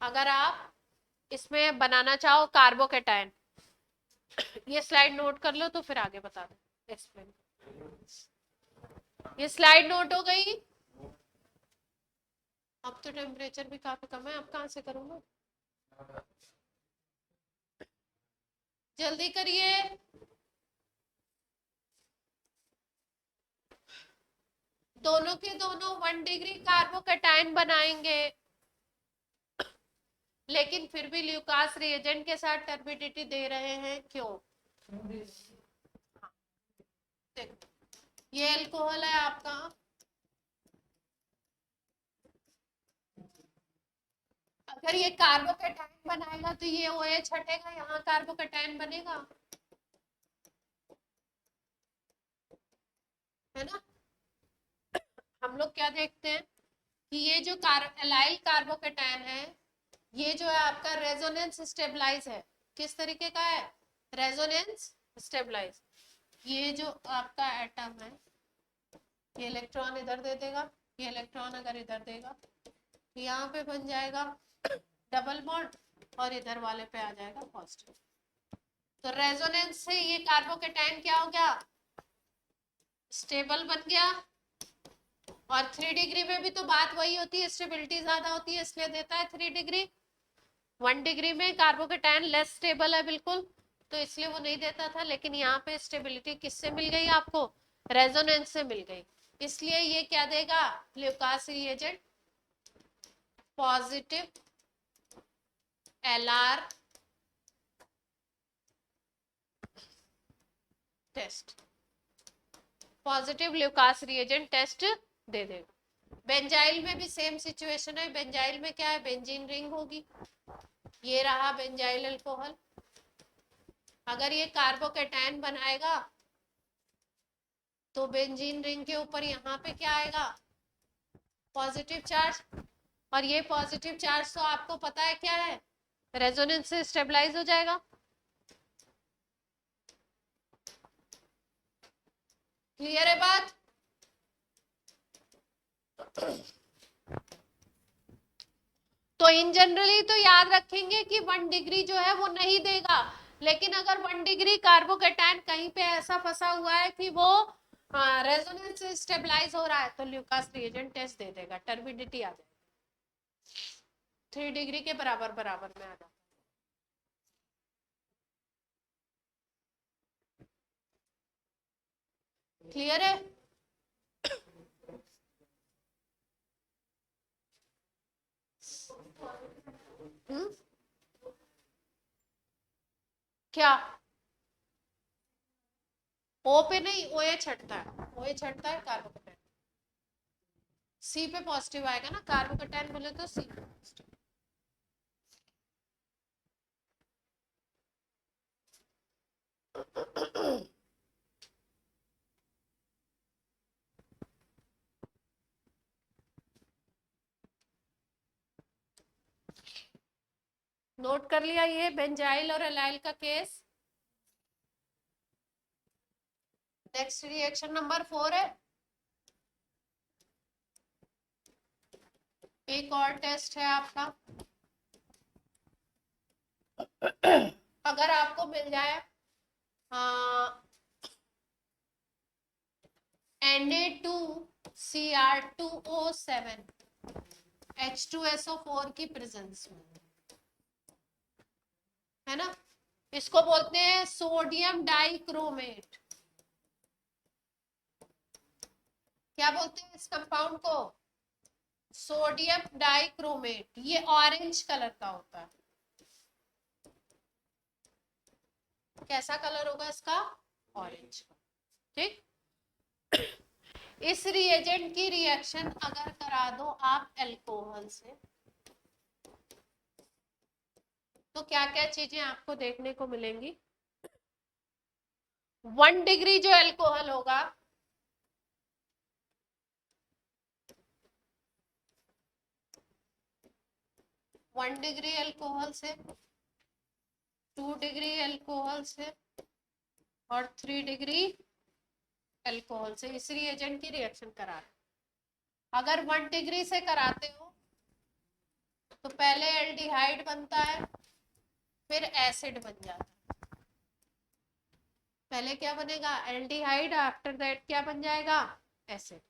अगर आप इसमें बनाना चाहो कार्बोकेटाइन, ये स्लाइड नोट कर लो तो फिर आगे बता दो, एक्सप्लेन। ये स्लाइड नोट हो गई। अब तो टेम्परेचर भी काफी कम है, अब कहां से करूंगा, जल्दी करिए। दोनों के दोनों 1 डिग्री कार्बोकेटाइन बनाएंगे, लेकिन फिर भी ल्यूकास रिएजेंट के साथ टर्बिडिटी दे रहे हैं, क्यों। देखो, ये अल्कोहल है आपका, अगर ये कार्बोकेटाइन बनाएगा तो ये OH हटेगा, यहाँ कार्बोकेटाइन बनेगा, है ना। हम लोग क्या देखते हैं कि ये जो एलाइल कार्बोकेटाइन है, ये जो है आपका रेजोनेंस स्टेबलाइज है। किस तरीके का है, रेजोनेंस स्टेबलाइज। ये जो आपका एटम है, ये इलेक्ट्रॉन इधर दे देगा, ये इलेक्ट्रॉन अगर इधर देगा, यहाँ पे बन जाएगा डबल बॉन्ड, और इधर वाले पे आ जाएगा पॉजिटिव। तो रेजोनेंस से ये कार्बोकेटाइन क्या हो गया, स्टेबल बन गया। और 3 डिग्री में भी तो बात वही होती है, स्टेबिलिटी ज्यादा होती है, इसलिए देता है 3 डिग्री। 1 डिग्री में कार्बोकेटाइन लेस स्टेबल है बिल्कुल, तो इसलिए वो नहीं देता था। लेकिन यहाँ पे स्टेबिलिटी किससे मिल गई आपको, रेजोनेंस से मिल गई, इसलिए ये क्या देगा, Lucas reagent positive LR test, positive Lucas reagent test दे देगा। बेंजाइल में भी सेम सिचुएशन है, बेंजाइल में क्या है, बेंजीन रिंग होगी, ये रहा बेंजाइल अल्कोहल। अगर ये कार्बोकेटाइन बनाएगा तो बेंजीन रिंग के ऊपर यहाँ पे क्या आएगा, पॉजिटिव चार्ज, और ये पॉजिटिव चार्ज तो आपको पता है क्या है, रेजोनेंस से स्टेबलाइज हो जाएगा। क्लियर है बात। तो इन जनरली तो याद रखेंगे कि 1 डिग्री जो है वो नहीं देगा, लेकिन अगर 1 डिग्री कार्बोकेटाइन कहीं पे ऐसा फंसा हुआ है कि वो रेजोनेंस से स्टेबलाइज हो रहा है, तो ल्यूकास रिएजेंट टेस्ट दे देगा, टर्बिडिटी आ जाएगी, 3 डिग्री के बराबर बराबर में आ जाता। क्लियर है। क्या, O पे नहीं, OH हटता है, OH हटता है, कार्बोकेटाइन C पे पॉजिटिव आएगा ना, कार्बोकेटाइन बोले तो C पे पॉजिटिव। नोट कर लिया ये बेंजाइल और एलाइल का केस। नेक्स्ट रिएक्शन नंबर 4 है, एक और टेस्ट है आपका। अगर आपको मिल जाए Na2Cr2O7 H2SO4 की प्रेजेंस में, है ना, इसको बोलते हैं सोडियम डाइक्रोमेट। क्या बोलते हैं इस कंपाउंड को? Sodium dichromate. ये ऑरेंज कलर का होता है। कैसा कलर होगा इसका? ऑरेंज। ठीक। इस रिएजेंट की रिएक्शन अगर करा दो आप अल्कोहल से, तो क्या क्या चीजें आपको देखने को मिलेंगी? 1 डिग्री जो अल्कोहल होगा, वन डिग्री अल्कोहल से, 2 डिग्री अल्कोहल से और 3 डिग्री अल्कोहल से इस रिएजेंट की रिएक्शन करा रहे। अगर 1 डिग्री से कराते हो तो पहले एल्डिहाइड बनता है, फिर एसिड बन जाता है। पहले क्या बनेगा? एल्डिहाइड, आफ्टर दैट क्या बन जाएगा? एसिड।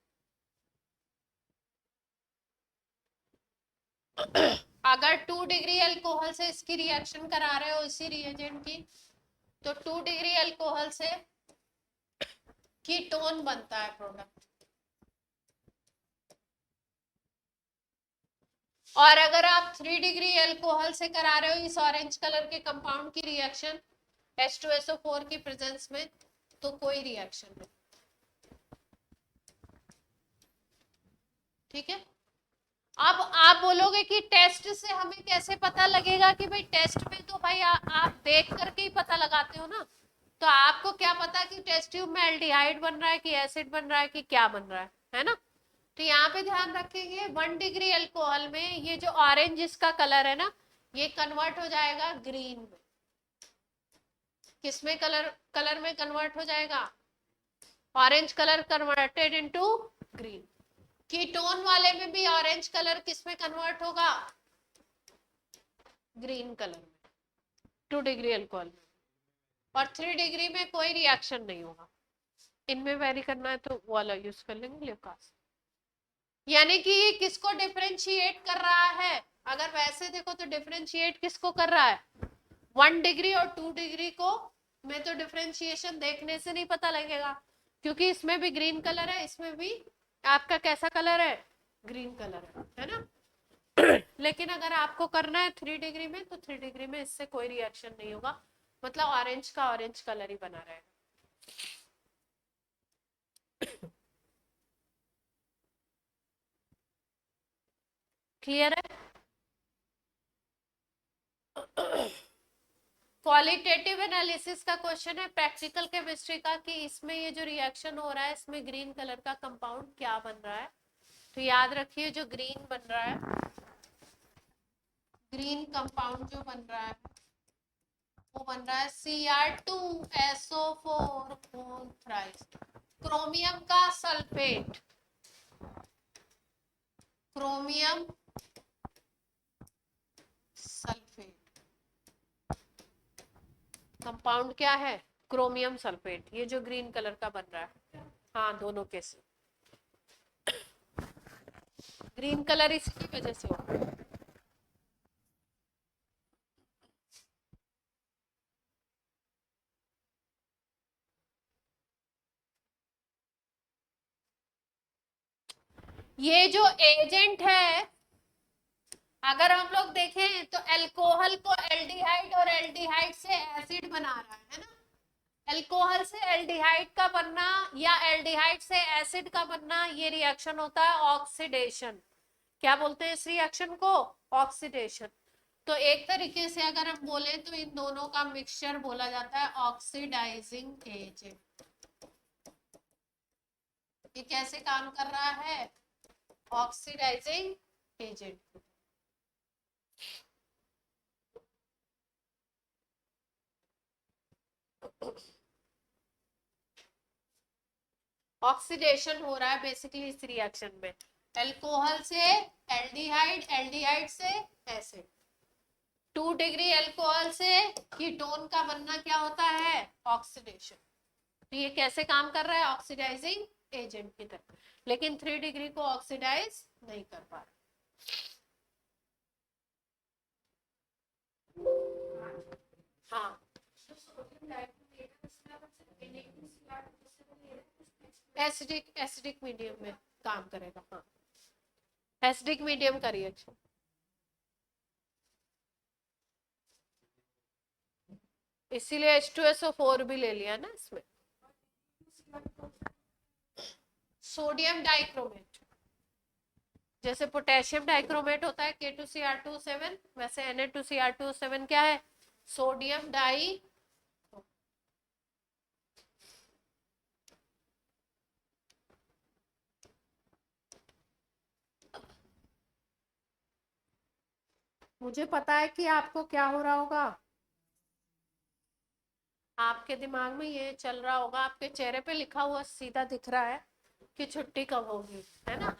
अगर 2 डिग्री अल्कोहल से इसकी रिएक्शन करा रहे हो इसी रिएजेंट की, तो 2 डिग्री अल्कोहल से कीटोन बनता है प्रोडक्ट। और अगर आप 3 डिग्री अल्कोहल से करा रहे हो इस ऑरेंज कलर के कंपाउंड की रिएक्शन H2SO4 की प्रेजेंस में, तो कोई रिएक्शन नहीं। ठीक है। अब आप बोलोगे कि टेस्ट से हमें कैसे पता लगेगा? कि भाई टेस्ट में तो भाई आप देख करके ही पता लगाते हो ना। तो आपको क्या पता कि टेस्ट ट्यूब में एल्डिहाइड बन रहा है कि एसिड बन रहा है कि क्या बन रहा है ना? तो यहाँ पे ध्यान रखेंगे 1 डिग्री अल्कोहल में ये जो ऑरेंज इसका कलर है ना, ये कन्वर्ट हो जाएगा ग्रीन में। किसमें? कलर में कन्वर्ट हो जाएगा। Orange colour converted into green. Ketone वाले में भी ऑरेंज कलर किसमें कन्वर्ट होगा? ग्रीन कलर में, 2 डिग्री अल्कोहल में। और 3 डिग्री में कोई रिएक्शन नहीं होगा। इनमें वेरी करना है तो वो वाला यूज कर लेंगे, ल्यूकास। यानी कि ये किसको डिफरेंशिएट कर रहा है? अगर वैसे देखो तो डिफरेंशिएट किसको कर रहा है? 1 डिग्री और 2 डिग्री को में तो डिफरेंशिएशन देखने से नहीं पता लगेगा, क्योंकि इसमें भी ग्रीन कलर है, इसमें भी आपका कैसा कलर है? ग्रीन कलर है ना? लेकिन अगर आपको करना है 3 डिग्री में, तो 3 डिग्री में इससे कोई रिएक्शन नहीं होगा, मतलब ऑरेंज का ऑरेंज कलर ही बना रहेगा। क्लियर है? क्वालिटेटिव एनालिसिस का क्वेश्चन है प्रैक्टिकल केमिस्ट्री का, कि इसमें ये जो रिएक्शन हो रहा है इसमें ग्रीन कलर का कंपाउंड क्या बन रहा है। तो याद रखिए जो ग्रीन बन रहा है, ग्रीन कंपाउंड जो बन रहा है वो बन रहा है Cr2SO4 थ्राइस क्रोमियम का सल्फेट। क्रोमियम सल्फेट कंपाउंड क्या है? Chromium sulphate. ये जो ग्रीन कलर का बन रहा है, हाँ दोनों के से ग्रीन कलर इसकी वजह से हो। ये जो एजेंट है, अगर हम लोग देखें तो अल्कोहल को एल्डिहाइड और एल्डिहाइड से एसिड बना रहा है ना। अल्कोहल से एल्डिहाइड का बनना या एल्डिहाइड से एसिड का बनना, ये रिएक्शन होता है ऑक्सीडेशन। क्या बोलते हैं इस रिएक्शन को? ऑक्सीडेशन। तो एक तरीके से अगर हम बोले तो इन दोनों का मिक्सचर बोला जाता है ऑक्सीडाइजिंग एजेंट। ये कैसे काम कर रहा है? Oxidising agent. ऑक्सीडेशन हो रहा है बेसिकली इस रिएक्शन में, अल्कोहल से एल्डिहाइड, एल्डिहाइड से एसिड। 2 डिग्री अल्कोहल से कीटोन का बनना क्या होता है? ऑक्सीडेशन। तो ये कैसे काम कर रहा है? ऑक्सीडाइजिंग एजेंट की तरह। लेकिन 3 डिग्री को ऑक्सीडाइज नहीं कर पा रहा। हाँ एसिडिक मीडियम में काम करेगा। हाँ, एसिडिक मीडियम का रिएक्शन। इसीलिए H2SO4 भी ले लिया ना इसमें। सोडियम डाइक्रोमेट, जैसे पोटेशियम डाइक्रोमेट होता है K2Cr2O7, वैसे Na2Cr2O7 क्या है? Sodium di. मुझे पता है कि आपको क्या हो रहा होगा, आपके दिमाग में ये चल रहा होगा, आपके चेहरे पे लिखा हुआ सीधा दिख रहा है कि छुट्टी कब होगी, है ना।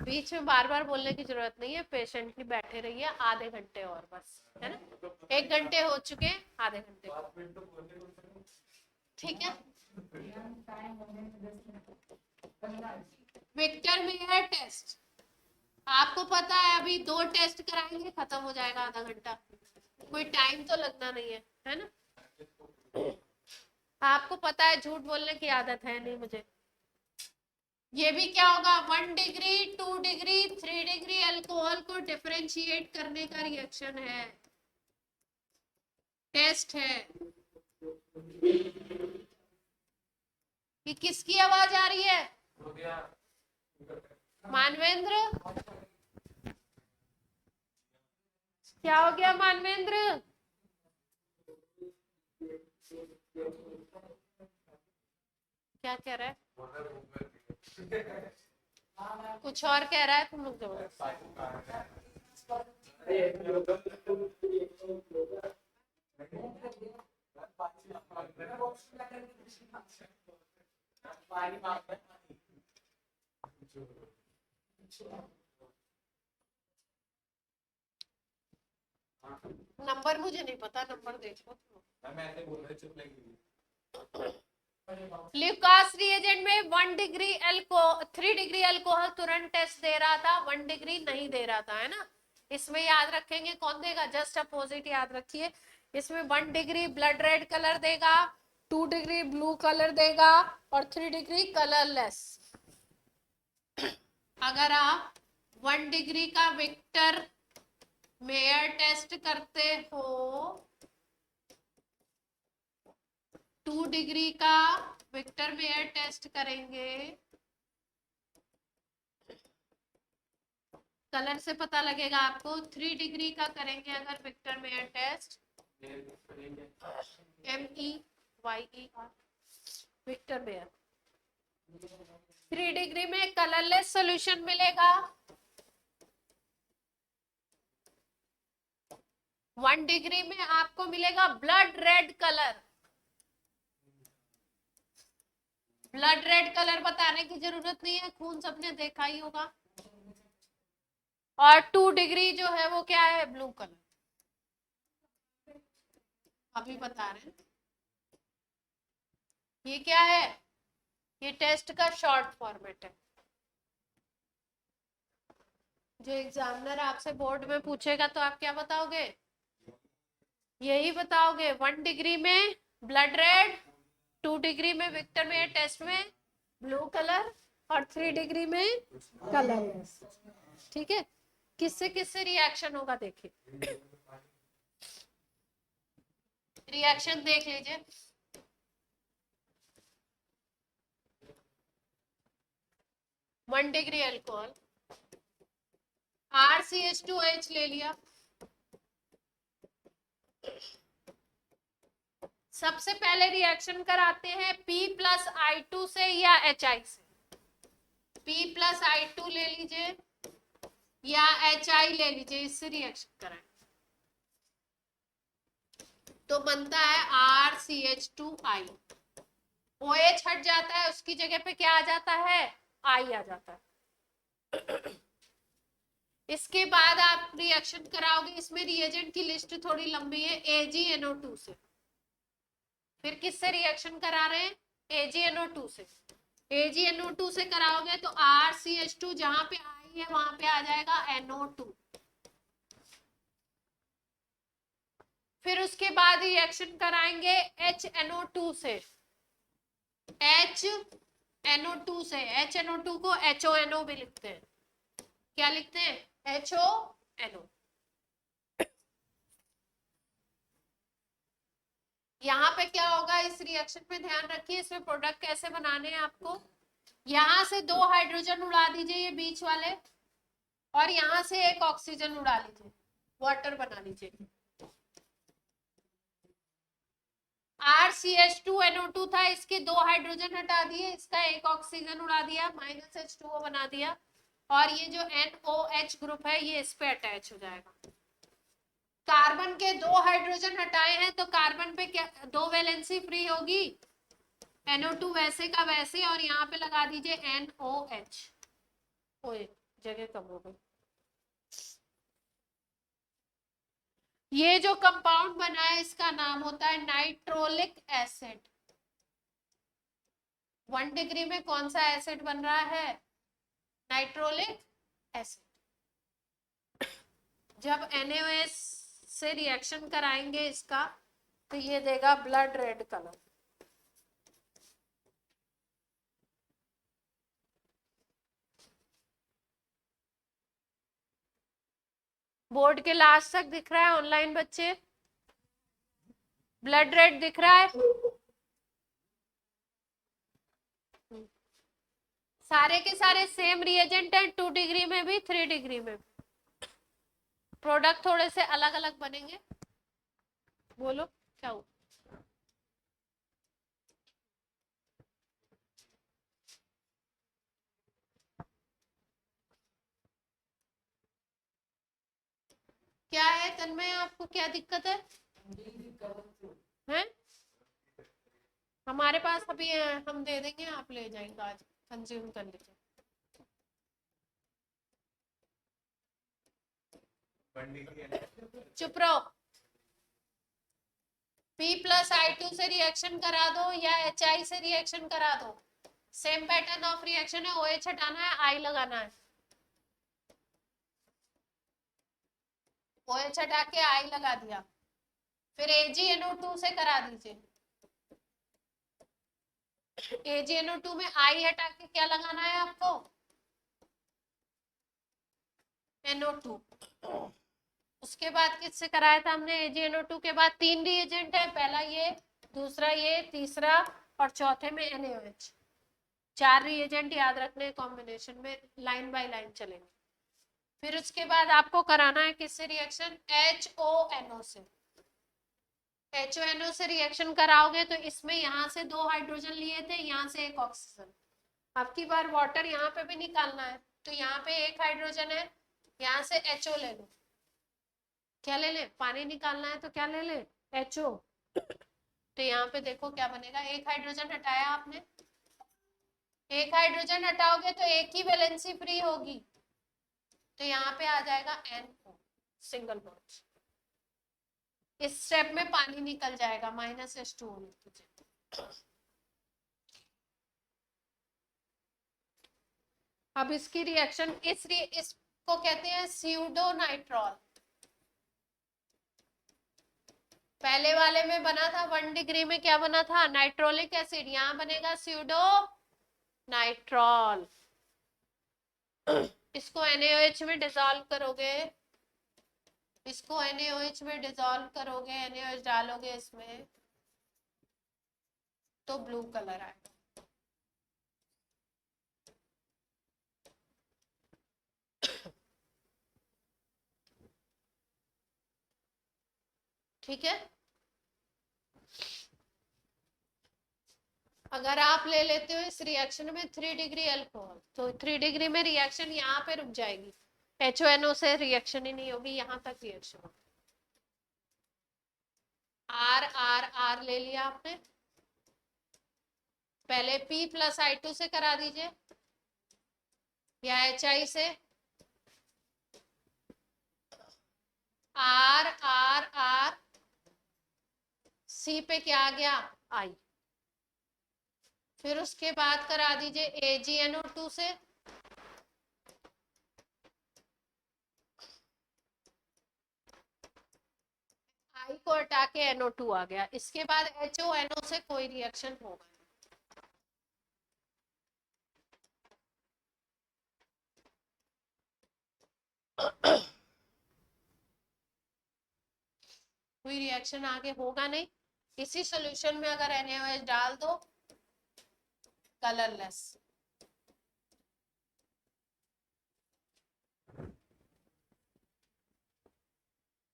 बीच में बार बार बोलने की जरूरत नहीं है, पेशेंटली बैठे रहिए, आधे घंटे और बस, है ना। 1 घंटे हो चुके, आधे घंटे, ठीक है। विक्टर मेयर टेस्ट, आपको पता है अभी 2 टेस्ट कराएंगे, खत्म हो जाएगा आधा घंटा, कोई टाइम तो लगना नहीं है ना। आपको पता है झूठ बोलने की आदत है नहीं मुझे। ये भी क्या होगा, 1 डिग्री 2 डिग्री 3 डिग्री अल्कोहल को डिफरेंशिएट करने का रिएक्शन है, टेस्ट है। ये किसकी आवाज आ रही है? मानवेंद्र, क्या हो गया मानवेंद्र? क्या कह रहा है? कुछ और कह रहा है, तुम लोग जवाब। नंबर मुझे नहीं पता, नंबर देखो। ल्यूकास रिएजेंट में 1 डिग्री 3 डिग्री अल्कोहल तुरंत टेस्ट दे रहा था, 1 डिग्री नहीं दे रहा था, है ना। इसमें याद रखेंगे कौन देगा, जस्ट अपोजिट याद रखिए। इसमें 1 डिग्री ब्लड रेड कलर देगा, 2 डिग्री ब्लू कलर देगा और 3 डिग्री कलरलेस। अगर आप 1 डिग्री का विक्टर मेयर टेस्ट करते हो, 2 डिग्री का विक्टर मेयर टेस्ट करेंगे, कलर से पता लगेगा आपको। 3 डिग्री का करेंगे अगर Victor Meyer test, MEYER Victor Meyer, 3 degree में कलरलेस सॉल्यूशन मिलेगा, 1 डिग्री में आपको मिलेगा blood red colour. Blood red colour बताने की जरूरत नहीं है, खून सबने देखा ही होगा। और 2 डिग्री जो है वो क्या है, ब्लू कलर, अभी बता रहे हैं। ये क्या है, ये टेस्ट का शॉर्ट फॉर्मेट है। जो एग्जामिनर आपसे बोर्ड में पूछेगा तो आप क्या बताओगे, यही बताओगे। 1 डिग्री में ब्लड रेड, 2 डिग्री में विक्टर मेयर टेस्ट में ब्लू कलर और 3 डिग्री में कलरलेस, ठीक है। किससे किससे रिएक्शन होगा देखिए, रिएक्शन देख लीजिए। वन डिग्री अल्कोहल, RCH2H ले लिया, सबसे पहले रिएक्शन कराते हैं P+I2 से या HI से। P+I2 ले लीजिए या HI ले लीजिए, इससे रिएक्शन कराएं तो बनता है RCH2I। OH हट जाता है, उसकी जगह पे क्या आ जाता है, I आ जाता है। इसके बाद आप रिएक्शन कराओगे, इसमें रिएजेंट की लिस्ट थोड़ी लंबी है, AgNO2 से। फिर किससे रिएक्शन करा रहे हैं, AgNO2 से। AgNO2 से कराओगे तो RCH2 जहां पे I है वहां पे आ जाएगा NO2। फिर उसके बाद रिएक्शन कराएंगे HNO2 से। H NO2 से, HNO2 को HONO भी लिखते हैं। क्या लिखते हैं? HONO। यहाँ पे क्या होगा इस रिएक्शन में, ध्यान रखिए, इसमें प्रोडक्ट कैसे बनाने हैं आपको। यहाँ से 2 हाइड्रोजन उड़ा दीजिए ये बीच वाले, और यहाँ से एक ऑक्सीजन उड़ा लीजिए, वाटर बना लीजिए। RCH2NO2 था, इसके 2 हाइड्रोजन हटा दिए, इसका एक ऑक्सीजन उड़ा दिया, -H2O बना दिया, और ये जो NOH ग्रुप है ये इस पे अटैच हो जाएगा। कार्बन के 2 हाइड्रोजन हटाए हैं तो कार्बन पे क्या 2 वैलेंसी फ्री होगी, NO2 वैसे का वैसे, और यहाँ पे लगा दीजिए NOH। ओए जगह कम हो गई। ये जो कंपाउंड बना है इसका नाम होता है नाइट्रोलिक एसिड। 1 डिग्री में कौन सा एसिड बन रहा है? Nitrolic acid. जब NaOH से रिएक्शन कराएंगे इसका तो ये देगा ब्लड रेड कलर। बोर्ड के लास्ट तक दिख रहा है ऑनलाइन बच्चे? ब्लड रेड दिख रहा है? सारे के सारे सेम रिएजेंट है, 2 डिग्री में भी 3 डिग्री में भी। प्रोडक्ट थोड़े से अलग अलग बनेंगे। बोलो क्या हुआ? क्या है तन्मय, आपको क्या दिक्कत है? हैं? हमारे पास अभी है, हम दे देंगे, आप ले जाएंगे, आज कंज्यूम कर लीजिए। चुप रहो। P+I2 से रिएक्शन करा दो या HI से रिएक्शन करा दो, सेम पैटर्न ऑफ रिएक्शन है। OH हटाना है, I लगाना है। OH हटा के I लगा दिया, फिर AgNO2 से करा दीजिए। AgNO2 में I हटा के क्या लगाना है आपको? NO2। उसके बाद किससे कराया था हमने? AgNO2 के बाद 3 रिएजेंट है, पहला ये, दूसरा ये, तीसरा और चौथे में NaOH। 4 रिएजेंट याद रखने, कॉम्बिनेशन में लाइन बाय लाइन चलेंगे। फिर उसके बाद आपको कराना है किससे रिएक्शन? HONO से। HONO से रिएक्शन कराओगे तो इसमें यहाँ से 2 हाइड्रोजन लिए थे, यहाँ से एक ऑक्सीजन। अब की बार वाटर यहाँ पे भी निकालना है, तो यहाँ पे एक हाइड्रोजन है, यहाँ से HO ले लो। क्या ले ले? पानी निकालना है तो क्या ले ले? HO। तो यहाँ पे देखो क्या बनेगा, एक हाइड्रोजन हटाया आपने, एक हाइड्रोजन हटाओगे तो एक ही वैलेंसी फ्री होगी, तो यहाँ पे आ जाएगा NO, सिंगल बॉन्ड। इस स्टेप में पानी निकल जाएगा, -H2O लीजिए। अब इसकी रिएक्शन इसको कहते हैं स्यूडोनाइट्रॉल। पहले वाले में बना था 1 डिग्री में, क्या बना था? Nitrolic acid. यहाँ बनेगा स्यूडो नाइट्रॉल। इसको NaOH में डिसॉल्व करोगे, इसको NaOH में डिसॉल्व करोगे, NaOH डालोगे इसमें तो ब्लू कलर आएगा। ठीक है। अगर आप ले लेते हो इस रिएक्शन में 3 डिग्री अल्कोहल, तो 3 डिग्री में रिएक्शन यहाँ पे रुक जाएगी, HONO से रिएक्शन ही नहीं होगी, यहाँ तक रिएक्शन होगी। R R R ले लिया आपने, पहले P+I2 से करा दीजिए या HI से। R R R, C पे क्या आ गया? I। फिर उसके बाद करा दीजिए AgNO2 से, I को हटा के NO2 आ गया। इसके बाद HONO से कोई रिएक्शन होगा, कोई रिएक्शन आगे होगा नहीं। इसी सॉल्यूशन में अगर NaOH डाल दो, कलरलेस।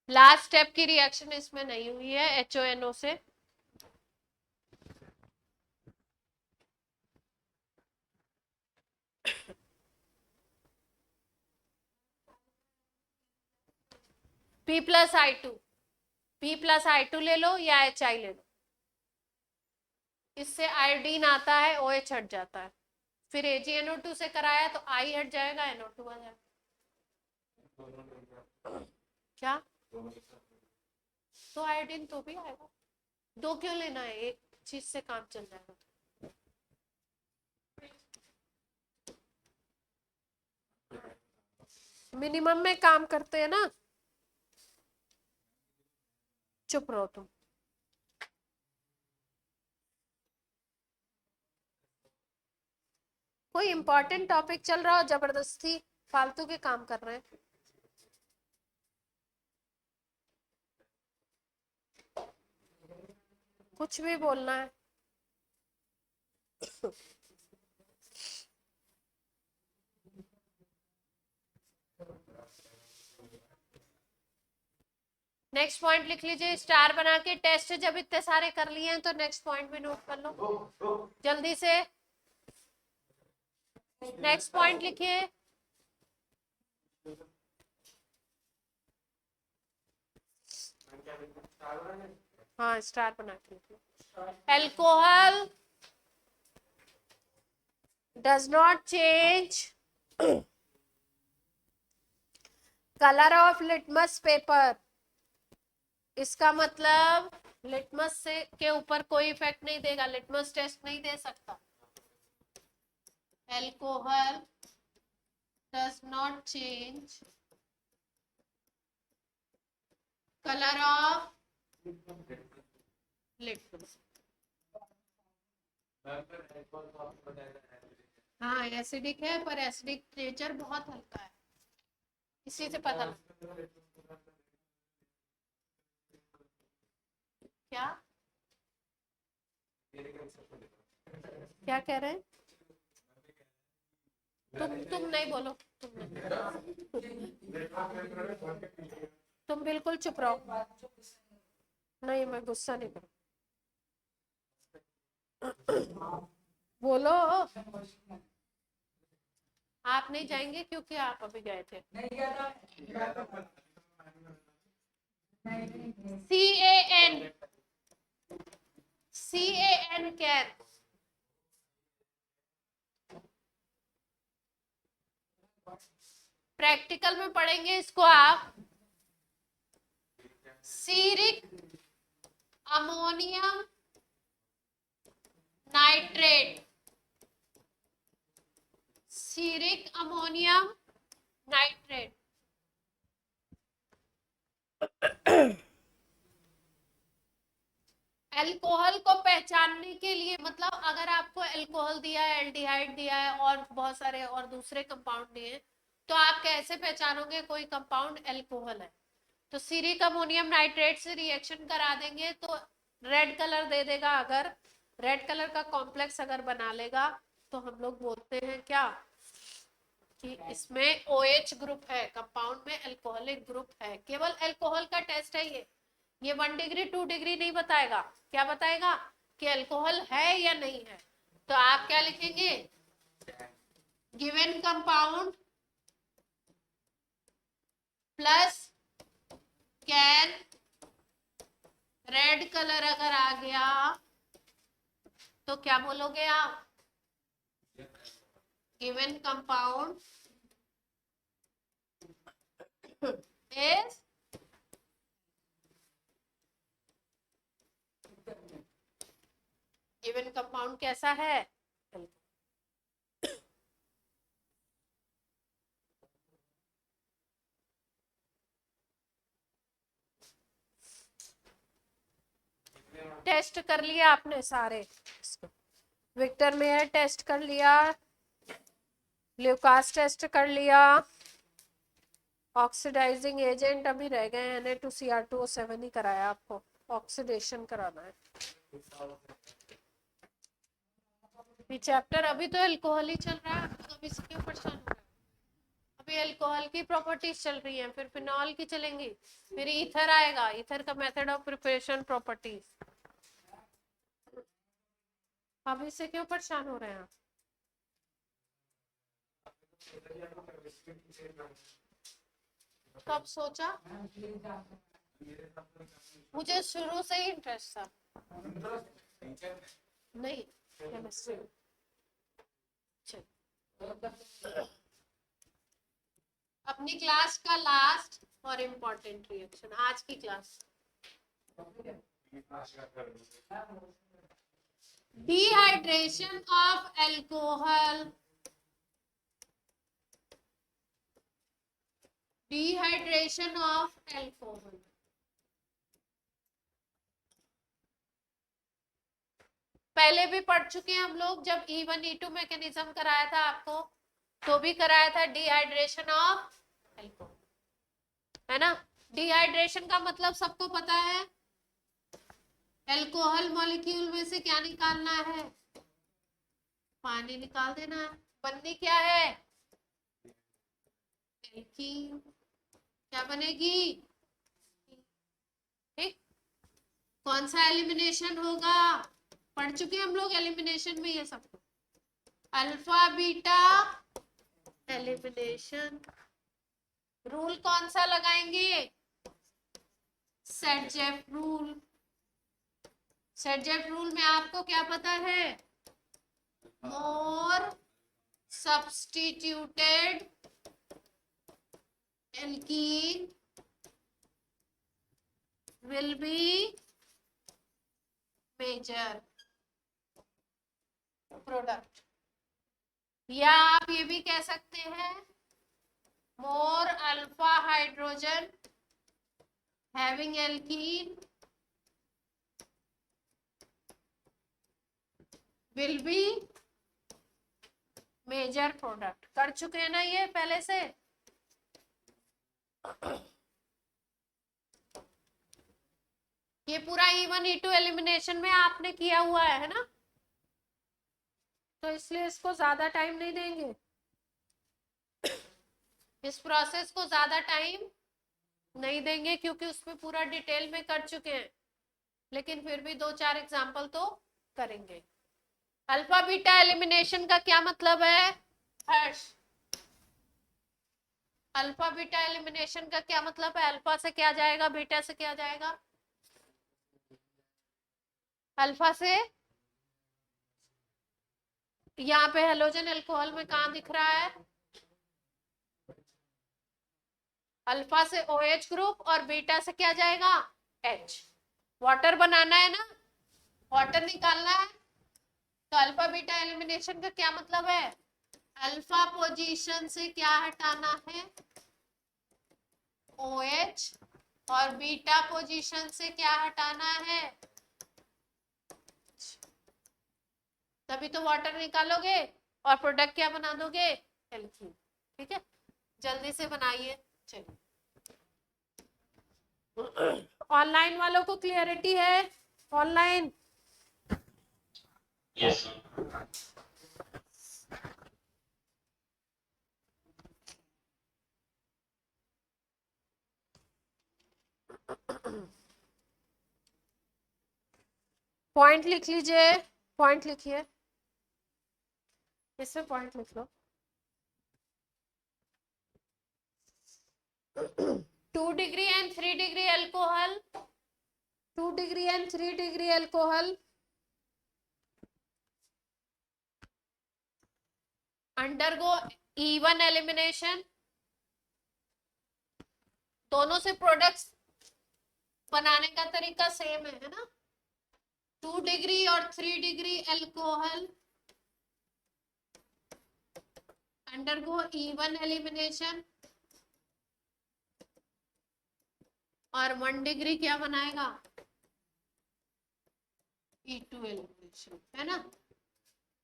लास्ट स्टेप की रिएक्शन इसमें नहीं हुई है HONO से। P+I2, P+I2 ले लो या HI ले लो, इससे आयोडीन आता है, OH हट जाता है। फिर AgNO2 से कराया तो I हट जाएगा, NO2 आ जाएगा। क्या? तो आयोडीन तो भी आएगा। दो क्यों लेना है, एक चीज से काम चल जाएगा। मिनिमम में काम करते हैं ना। चुप रहो तुम। कोई इंपॉर्टेंट टॉपिक चल रहा हो, जबरदस्ती फालतू के काम कर रहे हैं। कुछ भी बोलना है। नेक्स्ट पॉइंट लिख लीजिए, स्टार बना के। टेस्ट जब इतने सारे कर लिए हैं तो नेक्स्ट पॉइंट भी नोट कर लो जल्दी से। नेक्स्ट पॉइंट लिखिए। हाँ, स्टार बना के लिखिए। Alcohol does not change colour of litmus paper. इसका मतलब लिटमस से के ऊपर कोई इफेक्ट नहीं देगा, लिटमस टेस्ट नहीं दे सकता। Alcohol does not change colour of litmus. हाँ, एसिडिक है, पर एसिडिक नेचर बहुत हल्का है, इसी से पता क्या क्या कह रहे हैं? तुम नहीं बोलो, तुम बिल्कुल चुप रहो। नहीं, मैं गुस्सा नहीं करूँ। बोलो। आप नहीं जाएंगे क्योंकि आप अभी गए थे। CAN, CAN can. प्रैक्टिकल में पढ़ेंगे इसको आप। Ceric ammonium nitrate, ceric ammonium nitrate. Alcohol को पहचानने के लिए, मतलब अगर आपको अल्कोहल दिया है, एल्डिहाइड दिया है और बहुत सारे और दूसरे कंपाउंड दिए हैं, तो आप कैसे पहचानोगे कोई कंपाउंड अल्कोहल है? तो सीरिक अमोनियम नाइट्रेट से रिएक्शन करा देंगे तो रेड कलर दे देगा। अगर रेड कलर का कॉम्प्लेक्स अगर बना लेगा तो हम लोग बोलते हैं क्या कि इसमें OH ग्रुप है, कंपाउंड में अल्कोहलिक ग्रुप है। केवल अल्कोहल का टेस्ट है ये 1 डिग्री 2 डिग्री नहीं बताएगा। क्या बताएगा? कि अल्कोहल है या नहीं है। तो आप क्या लिखेंगे? Given compound plus can, red colour अगर आ गया तो क्या बोलोगे आप? Given compound is given compound कैसा है? टेस्ट कर लिया आपने सारे। विक्टर मेयर टेस्ट कर लिया, ल्यूकास टेस्ट कर लिया, ऑक्सीडाइजिंग एजेंट अभी रह गए Na2Cr2O7 ही कराया आपको, ऑक्सीडेशन कराना है। ये चैप्टर अभी तो अल्कोहल ही चल रहा है, तो अभी से क्यों परेशान हो रहा है? अभी अल्कोहल की प्रॉपर्टीज चल रही हैं, फिर फिनॉल की चलेंगी, फिर ईथर आएगा, ईथर का मेथड ऑफ प्रिपरेशन, प्रॉपर्टीज। अभी से क्यों परेशान हो रहे हैं आप? कब सोचा? मुझे शुरू से ही इंटरेस्ट था। नहीं, केमिस्ट्री। अपनी क्लास का लास्ट और इम्पोर्टेंट रिएक्शन, आज की class. Dehydration of alcohol, dehydration of alcohol. पहले भी पढ़ चुके हैं हम लोग, जब E1 E2 मैकेनिज्म कराया था आपको, तो भी कराया था डिहाइड्रेशन ऑफ एल्कोहल, है ना। डिहाइड्रेशन का मतलब सबको पता है, एल्कोहल मॉलिक्यूल में से क्या निकालना है? पानी निकाल देना है। बननी क्या है? एल्कीन। क्या बनेगी? ठीक। कौन सा एलिमिनेशन होगा? पढ़ चुके हैं हम लोग एलिमिनेशन में ये सब, अल्फा बीटा एलिमिनेशन। रूल कौन सा लगाएंगे? Set-Jeff rule. सेट-जेफ रूल में आपको क्या पता है? More substituted alkene will be major product, या आप ये भी कह सकते हैं more alpha hydrogen having alkene will be major product. कर चुके हैं ना ये पहले से। ये पूरा E1 E2 एलिमिनेशन में आपने किया हुआ है ना, तो इसलिए इसको ज्यादा टाइम नहीं देंगे, इस प्रोसेस को ज्यादा टाइम नहीं देंगे, क्योंकि उसमें पूरा डिटेल में कर चुके हैं, लेकिन फिर भी 2-4 एग्जांपल तो करेंगे। अल्फा बीटा एलिमिनेशन का क्या मतलब है हर्ष? अल्फा बीटा एलिमिनेशन का क्या मतलब है? अल्फा से क्या जाएगा, बीटा से क्या जाएगा? अल्फा से, यहाँ पे हेलोजन अल्कोहल में कहाँ दिख रहा है? अल्फा से OH ग्रुप और बीटा से क्या जाएगा? H। वाटर बनाना है ना, वाटर निकालना है, तो अल्फा बीटा एलिमिनेशन का क्या मतलब है? अल्फा पोजीशन से क्या हटाना है? OH, और बीटा पोजीशन से क्या हटाना है? तभी तो वाटर निकालोगे और प्रोडक्ट क्या बना दोगे? एल्कीन। ठीक है, जल्दी से बनाइए। चलिए, ऑनलाइन वालों को क्लियरिटी है? Online yes. पॉइंट लिख लीजिए, पॉइंट लिखिए, इसमें पॉइंट लिख लो। 2 degree and 3 degree alcohol, 2 degree and 3 degree alcohol undergo E1 elimination. दोनों से प्रोडक्ट्स बनाने का तरीका सेम है ना। 2 डिग्री और 3 degree alcohol undergo E1 elimination, और 1 डिग्री क्या बनाएगा? E2 एलिमिनेशन, है ना।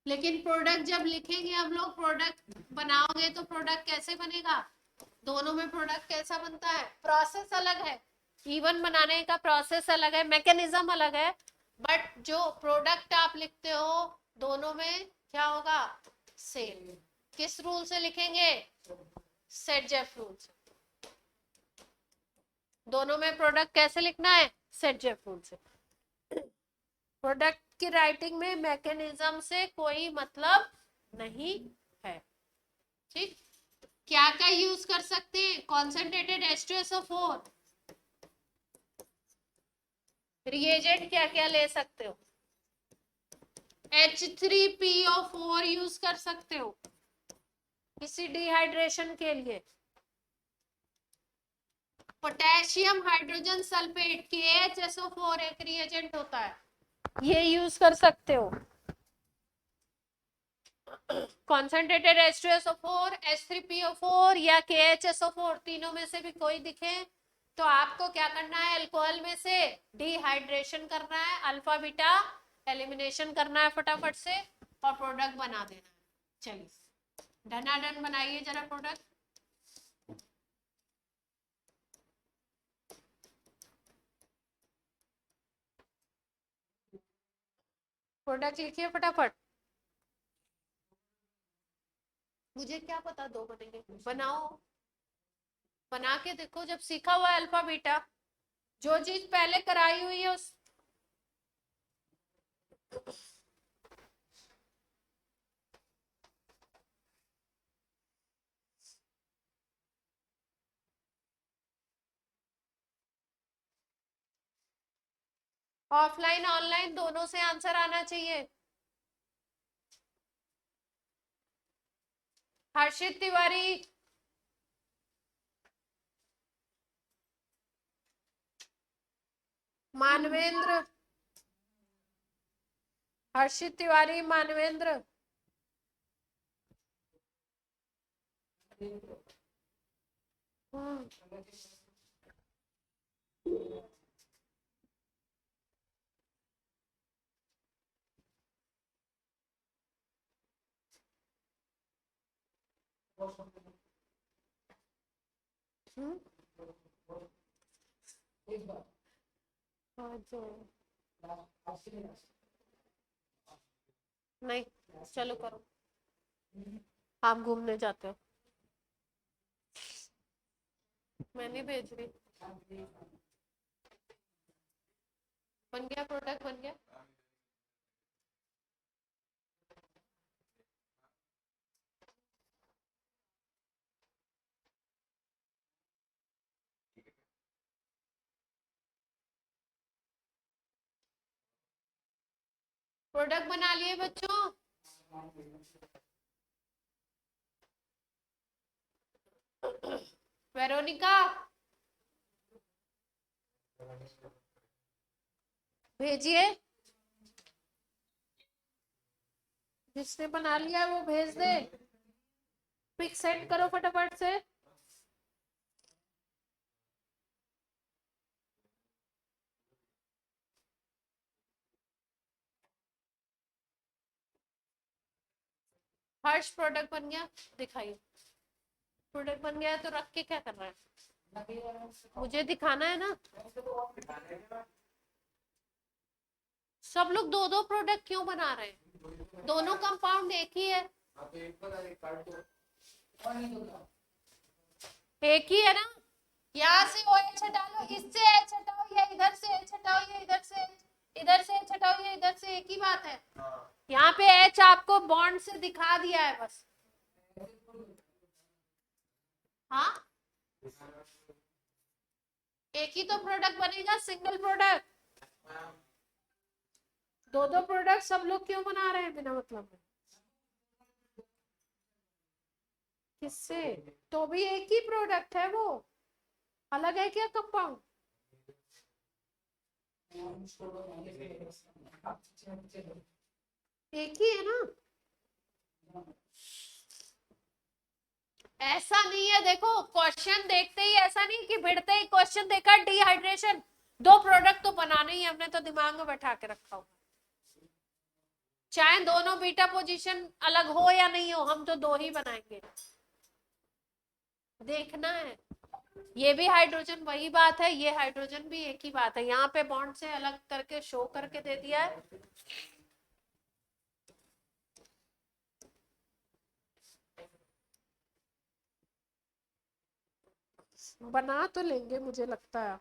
लेकिन प्रोडक्ट जब लिखेंगे हम लोग, प्रोडक्ट बनाओगे तो प्रोडक्ट कैसे बनेगा? दोनों में प्रोडक्ट कैसा बनता है, प्रोसेस अलग है, इवन बनाने का प्रोसेस अलग है, मैकेनिज्म अलग है, बट जो प्रोडक्ट आप लिखते हो दोनों में क्या होगा, सेम। किस रूल से लिखेंगे, सेट-जेफ रूल से। दोनों में प्रोडक्ट कैसे लिखना है, सेट-जेफ रूल से। प्रोडक्ट की राइटिंग में मैकेनिज्म से कोई मतलब नहीं है, ठीक। क्या क्या यूज कर सकते हैं, कॉन्सेंट्रेटेड H2SO4, रिएजेंट क्या क्या ले सकते हो, H3PO4 यूज कर सकते हो किसी डिहाइड्रेशन के लिए, पोटेशियम हाइड्रोजन सल्फेट KHSO4 एक रिएजेंट होता है, ये यूज कर सकते हो। कॉन्सेंट्रेटेड H2SO4, H3PO4 या KHSO4, तीनों में से भी कोई दिखे तो आपको क्या करना है, अल्कोहल में से डिहाइड्रेशन करना है, अल्फा बीटा एलिमिनेशन करना है फटाफट से और प्रोडक्ट बना देना है। चलिए धनाधन बनाइए जरा प्रोडक्ट। प्रोडक्ट लिखिए फटाफट, मुझे क्या पता दो बनेंगे, बनाओ, बना के देखो, जब सीखा हुआ है अल्फा बीटा, जो चीज पहले कराई हुई है उस ऑफलाइन ऑनलाइन दोनों से आंसर आना चाहिए। हर्षित तिवारी, मानवेंद्र, हर्षित तिवारी, मानवेंद्र, नहीं, चलो करो, आप घूमने जाते हो, मैं नहीं भेज रही। बन गया, प्रोडक्ट बन गया। प्रोडक्ट बना लिए बच्चों, वेरोनिका भेजिए, जिसने बना लिया है वो भेज दे, पिक सेंड करो फटाफट से। हर्ष प्रोडक्ट बन गया, दिखाइए, प्रोडक्ट बन गया है तो रख के क्या कर रहा है, मुझे दिखाना है ना। सब लोग दो दो प्रोडक्ट क्यों बना रहे हैं, दोनों कंपाउंड एक ही है, एक ही है ना। यहाँ से OH हटा लो, इससे H हटाओ, या इधर से H हटाओ, या इधर से H हटाओ, या इधर से, एक ही बात है। यहाँ पे H आपको बॉन्ड से दिखा दिया है बस। हाँ, एक ही तो प्रोडक्ट बनेगा, सिंगल प्रोडक्ट। दो दो प्रोडक्ट सब लोग क्यों बना रहे हैं बिना मतलब में, किससे, तो भी एक ही प्रोडक्ट है, वो अलग है क्या कंपाउंड, एक ही है ना। ऐसा नहीं है, देखो क्वेश्चन देखते ही ऐसा नहीं कि भिड़ते ही क्वेश्चन देखा डिहाइड्रेशन, दो प्रोडक्ट तो बनाने ही, हमने तो दिमाग में बैठा के रखा होगा, चाहे दोनों बीटा पोजीशन अलग हो या नहीं हो, हम तो दो ही बनाएंगे। देखना है। ये भी हाइड्रोजन वही बात है, ये हाइड्रोजन भी एक ही बात है, यहाँ पे बॉन्ड से अलग करके शो करके दे दिया है। बना तो लेंगे मुझे लगता है।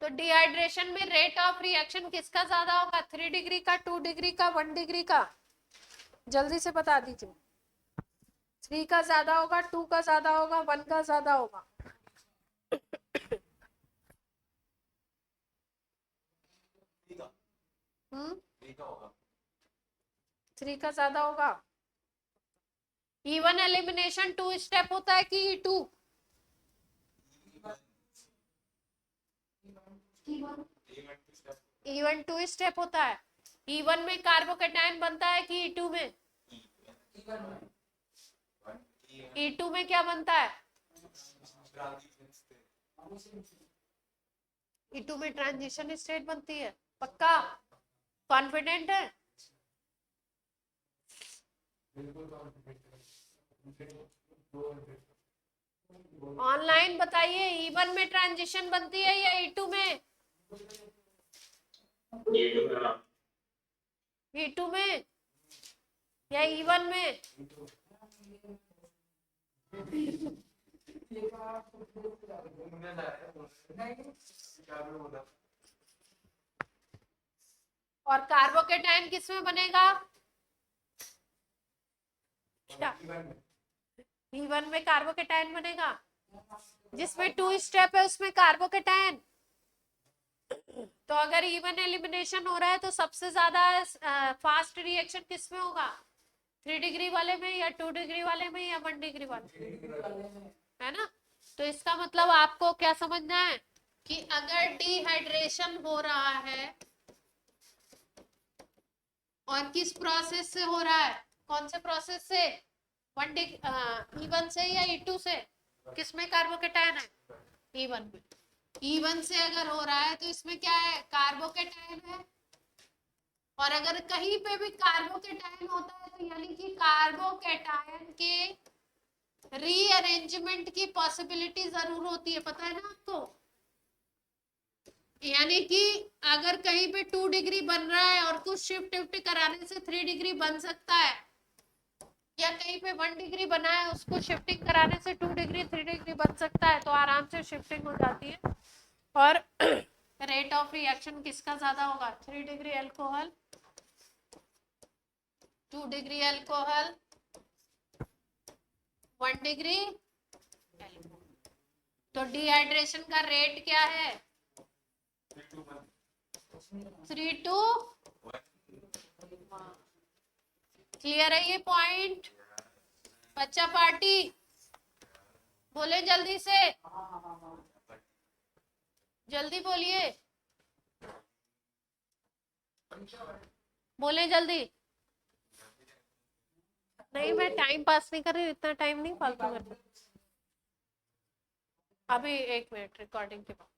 तो डिहाइड्रेशन में रेट ऑफ रिएक्शन किसका ज्यादा होगा, 3 डिग्री का, 2 डिग्री का, 1 डिग्री का? जल्दी से बता दीजिए। 3 का ज्यादा होगा, 2 का ज्यादा होगा, 1 का ज्यादा होगा? हम्म, 3 का ज्यादा होगा। इवन एलिमिनेशन 2 स्टेप होता है कि 2? इवन 2 स्टेप होता है। E1 में कार्बोकेटायन बनता है कि E2 में? E2 में क्या बनता है? E2 में ट्रांजिशन स्टेट बनती है। पक्का कॉन्फिडेंट है? ऑनलाइन बताइए, E1 में ट्रांजिशन बनती है या E2 में? E2 में या E1 में? और कार्बोकेटायन किसमें बनेगा? क्या E1 में कार्बोकेटायन बनेगा? जिसमें 2 स्टेप है उसमें कार्बोकेटायन। तो अगर इवन एलिमिनेशन हो रहा है तो सबसे ज्यादा फास्ट रिएक्शन किसमें होगा, 3 डिग्री वाले में या 2 डिग्री वाले में या 1 डिग्री वाले? है ना? तो इसका मतलब आपको क्या समझना है कि अगर डिहाइड्रेशन हो रहा है और किस प्रोसेस से हो रहा है, कौन से प्रोसेस से, E1 से या E2 से? किसमें कार्बोकेटायन है? E1 में। E1 से अगर हो रहा है तो इसमें क्या है, कार्बोकेटायन है। और अगर कहीं पे भी कार्बोकेटायन होता है तो यानी कि कार्बोकेटायन के रीअरेंजमेंट की पॉसिबिलिटी जरूर होती है, पता है ना आपको? यानी कि अगर कहीं पे 2 डिग्री बन रहा है और कुछ शिफ्ट शिफ्ट कराने से 3 डिग्री बन सकता है, या कहीं पे 1 डिग्री बना है उसको शिफ्टिंग कराने से 2 डिग्री 3 डिग्री बन सकता है, तो आराम से शिफ्टिंग हो जाती है। और रेट ऑफ रिएक्शन किसका ज्यादा होगा, 3 degree alcohol, 2 degree alcohol, 1 degree alcohol. तो डिहाइड्रेशन का रेट क्या है, 3 to 1। क्लियर है ये पॉइंट? बच्चा पार्टी बोले जल्दी से, जल्दी बोलिए, बोले जल्दी। नहीं मैं टाइम पास नहीं कर रही, इतना टाइम नहीं फालतू मेरे को। अभी 1 मिनट रिकॉर्डिंग के बाद।